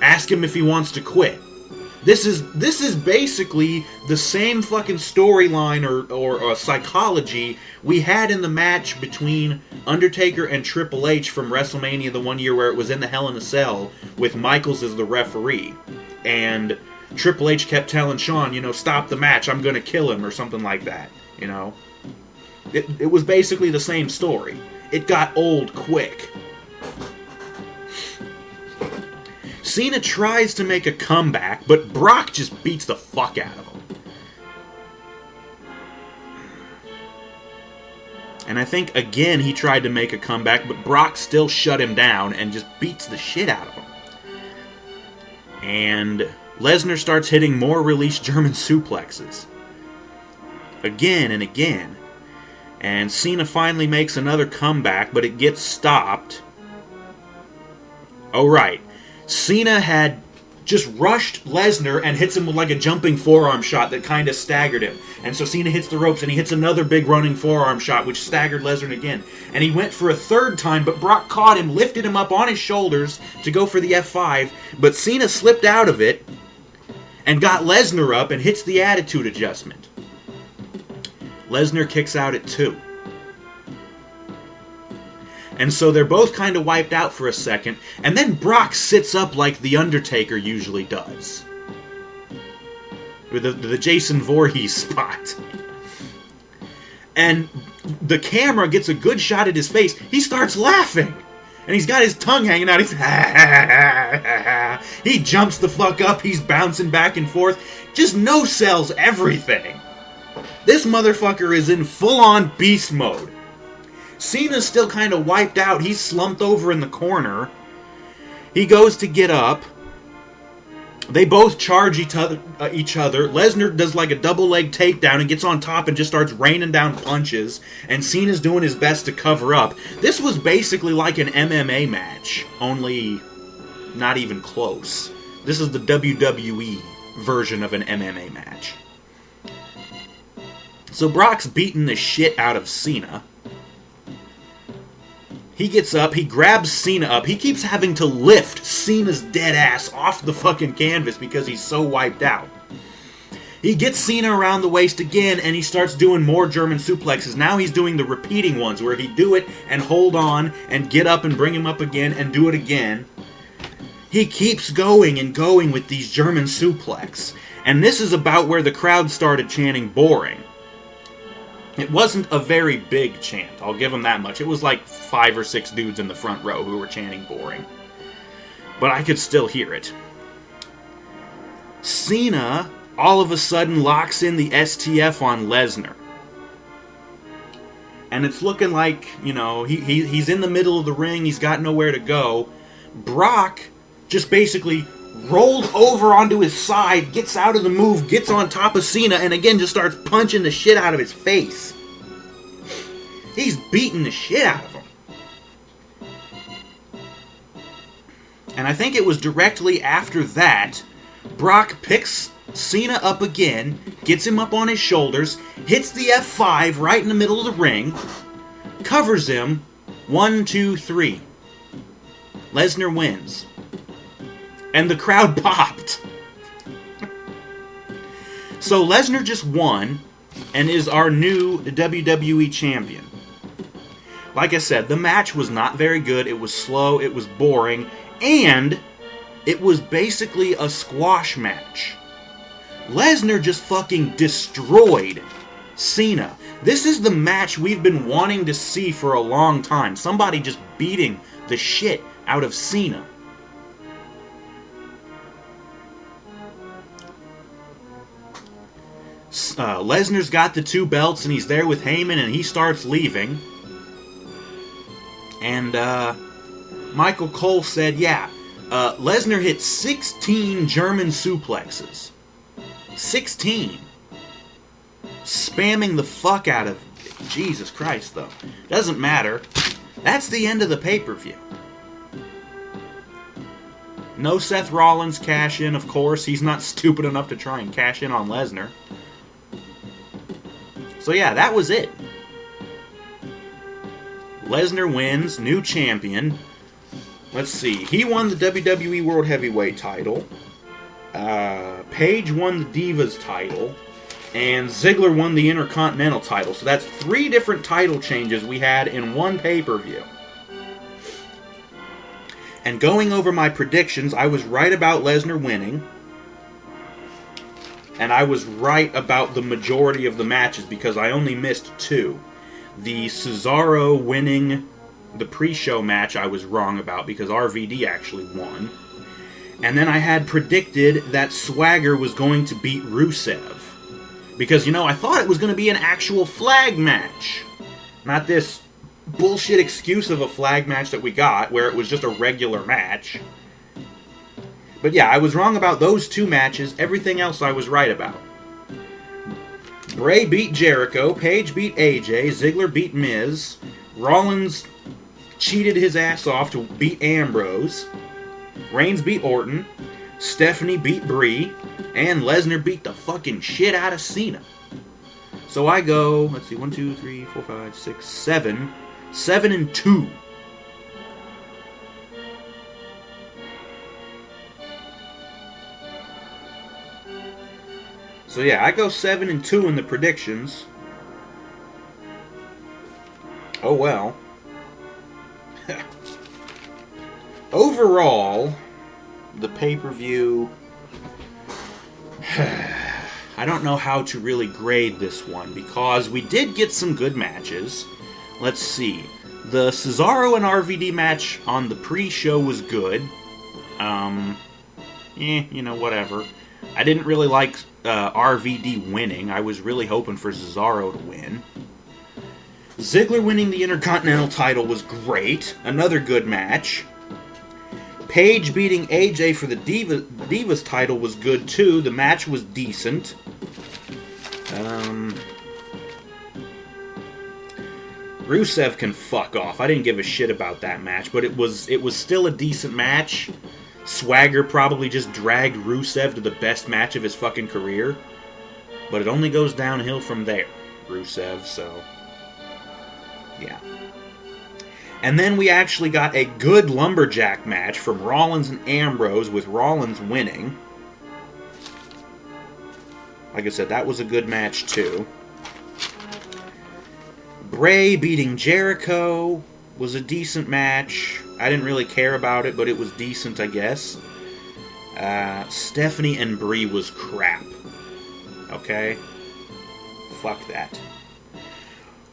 Ask him if he wants to quit. This is basically the same fucking storyline or psychology we had in the match between Undertaker and Triple H from WrestleMania the one year where it was in the Hell in a Cell with Michaels as the referee. And Triple H kept telling Shawn, stop the match, I'm gonna kill him, or something like that, It was basically the same story. It got old quick. Cena tries to make a comeback, but Brock just beats the fuck out of him. And I think, again, he tried to make a comeback, but Brock still shut him down and just beats the shit out of him. And Lesnar starts hitting more release German suplexes. Again and again. And Cena finally makes another comeback, but it gets stopped. Oh, right. Cena had just rushed Lesnar and hits him with like a jumping forearm shot that kind of staggered him. And so Cena hits the ropes and he hits another big running forearm shot, which staggered Lesnar again. And he went for a third time, but Brock caught him, lifted him up on his shoulders to go for the F5. But Cena slipped out of it and got Lesnar up and hits the attitude adjustment. Lesnar kicks out at 2. And so they're both kind of wiped out for a second, and then Brock sits up like The Undertaker usually does. With the Jason Voorhees spot. And the camera gets a good shot at his face. He starts laughing. And he's got his tongue hanging out. He's he jumps the fuck up. He's bouncing back and forth. Just no-sells everything. This motherfucker is in full-on beast mode. Cena's still kind of wiped out. He's slumped over in the corner. He goes to get up. They both charge each other. Lesnar does like a double leg takedown and gets on top and just starts raining down punches. And Cena's doing his best to cover up. This was basically like an MMA match, only not even close. This is the WWE version of an MMA match. So Brock's beating the shit out of Cena. He gets up, he grabs Cena up, he keeps having to lift Cena's dead ass off the fucking canvas because he's so wiped out. He gets Cena around the waist again, and he starts doing more German suplexes. Now he's doing the repeating ones, where he'd do it and hold on, and get up and bring him up again, and do it again. He keeps going and going with these German suplex. And this is about where the crowd started chanting boring. It wasn't a very big chant, I'll give them that much. It was like 5 or 6 dudes in the front row who were chanting boring. But I could still hear it. Cena all of a sudden locks in the STF on Lesnar. And it's looking like, you know, he's in the middle of the ring, he's got nowhere to go. Brock just basically rolled over onto his side, gets out of the move, gets on top of Cena, and again just starts punching the shit out of his face. He's beating the shit out of him. And I think it was directly after that, Brock picks Cena up again, gets him up on his shoulders, hits the F5 right in the middle of the ring, covers him, 1, 2, 3. Lesnar wins. And the crowd popped. So Lesnar just won and is our new WWE champion. Like I said, the match was not very good. It was slow, it was boring, and it was basically a squash match. Lesnar just fucking destroyed Cena. This is the match we've been wanting to see for a long time. Somebody just beating the shit out of Cena. Lesnar's got the 2 belts and he's there with Heyman and he starts leaving. And Michael Cole said, yeah, Lesnar hit 16 German suplexes. 16. Spamming the fuck out of it. Jesus Christ, though. Doesn't matter. That's the end of the pay-per-view. No Seth Rollins cash in, of course. He's not stupid enough to try and cash in on Lesnar. So yeah, that was it. Lesnar wins, new champion. Let's see. He won the WWE World Heavyweight title. Paige won the Divas title. And Ziggler won the Intercontinental title. So that's 3 different title changes we had in one pay-per-view. And going over my predictions, I was right about Lesnar winning. And I was right about the majority of the matches because I only missed 2. The Cesaro winning the pre-show match I was wrong about because RVD actually won. And then I had predicted that Swagger was going to beat Rusev. Because, you know, I thought it was going to be an actual flag match. Not this bullshit excuse of a flag match that we got where it was just a regular match. But yeah, I was wrong about those 2 matches. Everything else I was right about. Bray beat Jericho. Paige beat AJ. Ziggler beat Miz. Rollins cheated his ass off to beat Ambrose. Reigns beat Orton. Stephanie beat Brie. And Lesnar beat the fucking shit out of Cena. So I go, let's see, 1, 2, 3, 4, 5, 6, 7. 7-2. So yeah, I go 7-2 in the predictions. Oh well. Overall, the pay-per-view... I don't know how to really grade this one, because we did get some good matches. Let's see. The Cesaro and RVD match on the pre-show was good. You know, whatever. I didn't really like RVD winning. I was really hoping for Cesaro to win. Ziggler winning the Intercontinental title was great. Another good match. Paige beating AJ for the Divas title was good too. The match was decent. Rusev can fuck off. I didn't give a shit about that match, but it was still a decent match. Swagger probably just dragged Rusev to the best match of his fucking career. But it only goes downhill from there, Rusev, so... yeah. And then we actually got a good lumberjack match from Rollins and Ambrose, with Rollins winning. Like I said, that was a good match too. Bray beating Jericho was a decent match. I didn't really care about it, but it was decent, I guess. Stephanie and Brie was crap. Okay? Fuck that.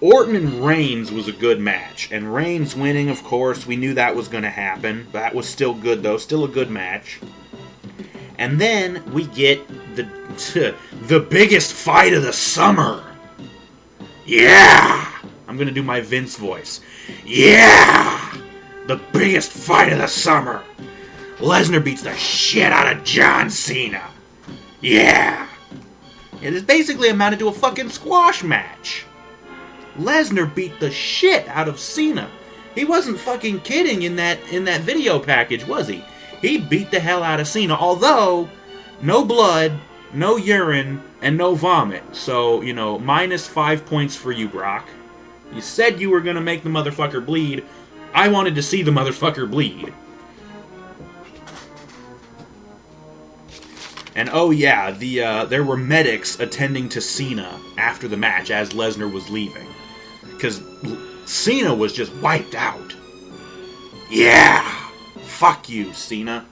Orton and Reigns was a good match. And Reigns winning, of course, we knew that was going to happen. That was still good, though. Still a good match. And then we get the biggest fight of the summer. Yeah! I'm going to do my Vince voice. Yeah! The biggest fight of the summer. Lesnar beats the shit out of John Cena. Yeah! It is basically amounted to a fucking squash match. Lesnar beat the shit out of Cena. He wasn't fucking kidding in that video package, was he? He beat the hell out of Cena, although no blood, no urine, and no vomit. So, minus 5 points for you, Brock. You said you were gonna make the motherfucker bleed. I wanted to see the motherfucker bleed. And oh yeah, there were medics attending to Cena after the match as Lesnar was leaving. Because Cena was just wiped out. Yeah! Fuck you, Cena.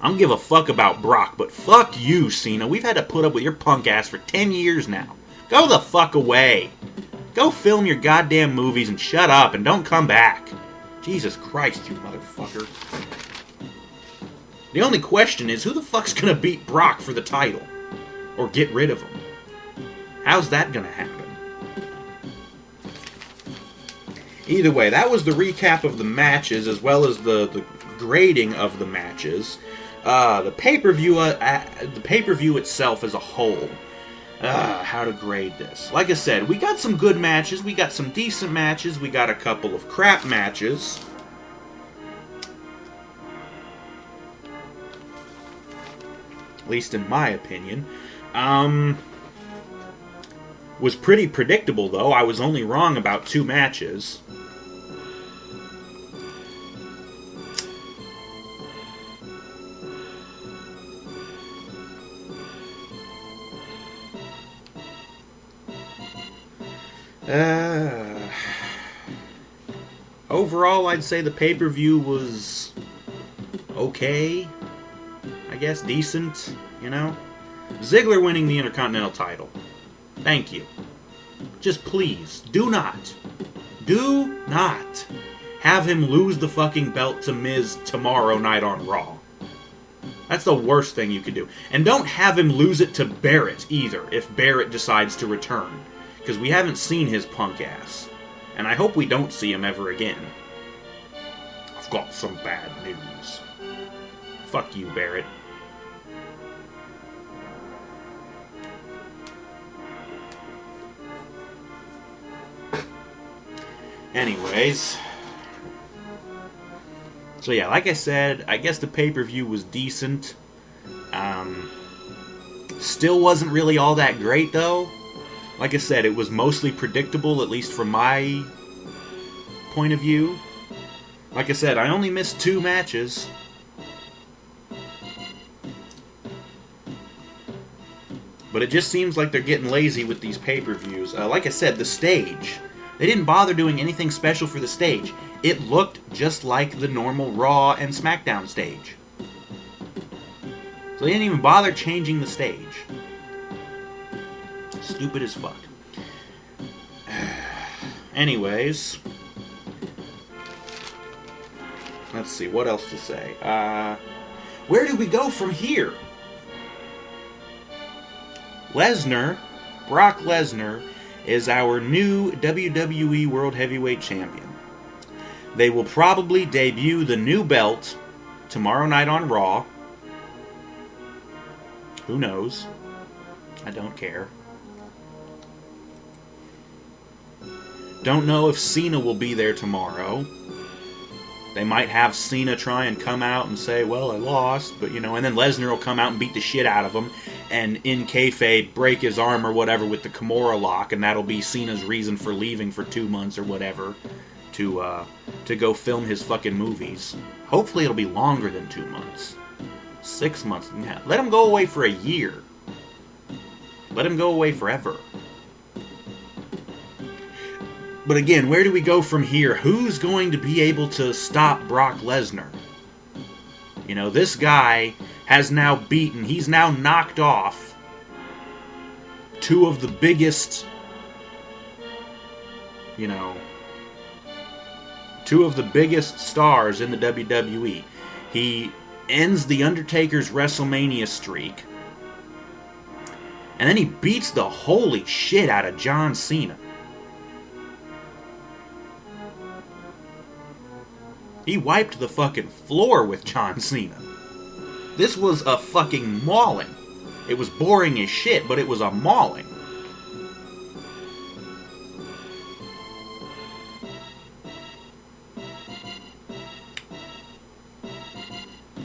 I don't give a fuck about Brock, but fuck you, Cena. We've had to put up with your punk ass for 10 years now. Go the fuck away. Go film your goddamn movies and shut up and don't come back. Jesus Christ, you motherfucker. The only question is, who the fuck's gonna beat Brock for the title? Or get rid of him? How's that gonna happen? Either way, that was the recap of the matches, as well as the grading of the matches. The pay-per-view itself as a whole. How to grade this. Like I said, we got some good matches, we got some decent matches, we got a couple of crap matches. At least in my opinion. Was pretty predictable, though. I was only wrong about 2 matches. Overall, I'd say the pay-per-view was okay. I guess decent, Ziggler winning the Intercontinental title. Thank you. Just please, do not have him lose the fucking belt to Miz tomorrow night on Raw. That's the worst thing you could do. And don't have him lose it to Barrett either, if Barrett decides to return. Because we haven't seen his punk ass. And I hope we don't see him ever again. I've got some bad news. Fuck you, Barrett. Anyways. So yeah, like I said, I guess the pay-per-view was decent. Still wasn't really all that great, though. Like I said, it was mostly predictable, at least from my point of view. Like I said, I only missed 2 matches. But it just seems like they're getting lazy with these pay-per-views. Like I said, the stage. They didn't bother doing anything special for the stage. It looked just like the normal Raw and SmackDown stage. So they didn't even bother changing the stage. Stupid as fuck. Anyways. Let's see, what else to say? Where do we go from here? Brock Lesnar, is our new WWE World Heavyweight Champion. They will probably debut the new belt tomorrow night on Raw. Who knows? I don't care. Don't know if Cena will be there tomorrow. They might have Cena try and come out and say, well, I lost, but and then Lesnar will come out and beat the shit out of him, and in kayfabe break his arm or whatever with the Kimura lock, and that'll be Cena's reason for leaving for 2 months or whatever to go film his fucking movies. Hopefully it'll be longer than 2 months. 6 months. Let him go away for a year. Let him go away forever. But again, where do we go from here? Who's going to be able to stop Brock Lesnar? You know, this guy has now beaten, he's now knocked off two of the biggest, two of the biggest stars in the WWE. He ends The Undertaker's WrestleMania streak. And then he beats the holy shit out of John Cena. He wiped the fucking floor with John Cena. This was a fucking mauling. It was boring as shit, but it was a mauling.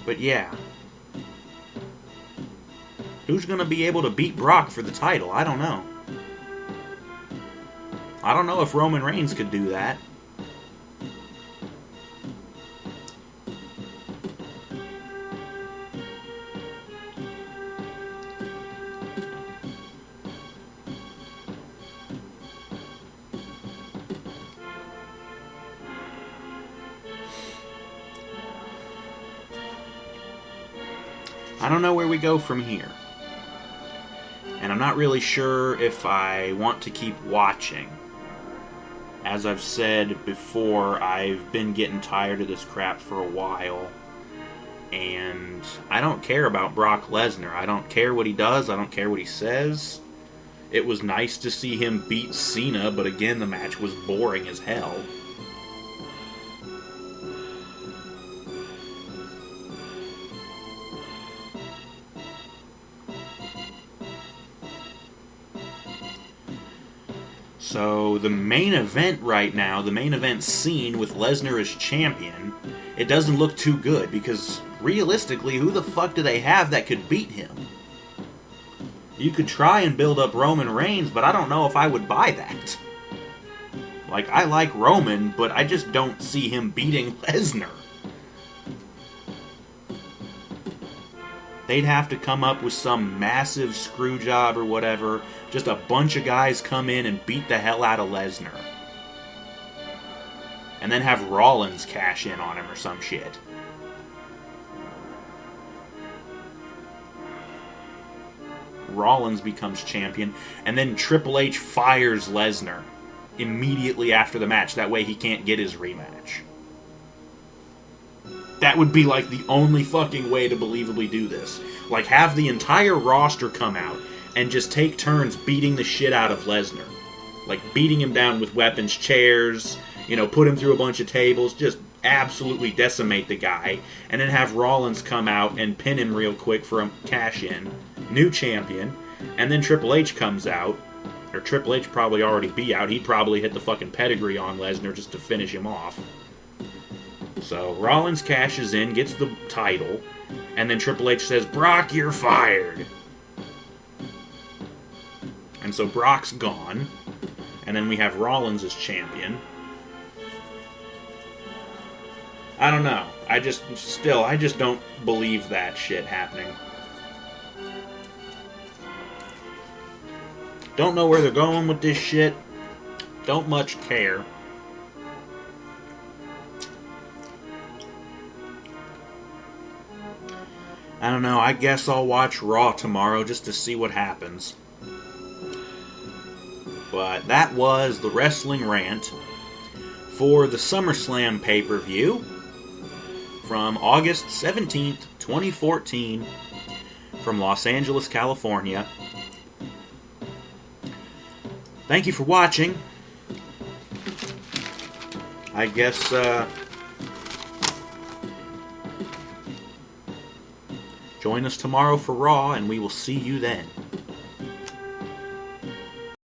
But yeah. Who's going to be able to beat Brock for the title? I don't know. I don't know if Roman Reigns could do that. I don't know where we go from here. And I'm not really sure if I want to keep watching. As I've said before, I've been getting tired of this crap for a while. And I don't care about Brock Lesnar. I don't care what he does. I don't care what he says. It was nice to see him beat Cena, but again, the match was boring as hell. So, the main event right now, the main event scene with Lesnar as champion, it doesn't look too good, because realistically, who the fuck do they have that could beat him? You could try and build up Roman Reigns, but I don't know if I would buy that. Like, I like Roman, but I just don't see him beating Lesnar. They'd have to come up with some massive screw job or whatever. Just a bunch of guys come in and beat the hell out of Lesnar. And then have Rollins cash in on him or some shit. Rollins becomes champion, and then Triple H fires Lesnar immediately after the match. That way he can't get his rematch. That would be like the only fucking way to believably do this. Like, have the entire roster come out and just take turns beating the shit out of Lesnar. Like, beating him down with weapons, chairs, put him through a bunch of tables, just absolutely decimate the guy, and then have Rollins come out and pin him real quick for a cash-in. New champion. And then Triple H comes out, or Triple H probably already be out. He'd probably hit the fucking pedigree on Lesnar just to finish him off. So, Rollins cashes in, gets the title, and then Triple H says, "Brock, you're fired." And so Brock's gone, and then we have Rollins as champion. I don't know. I just don't believe that shit happening. Don't know where they're going with this shit. Don't much care. I don't know, I guess I'll watch Raw tomorrow just to see what happens. But that was the Wrestling Rant for the SummerSlam pay-per-view from August 17th, 2014 from Los Angeles, California. Thank you for watching. I guess, join us tomorrow for Raw, and we will see you then.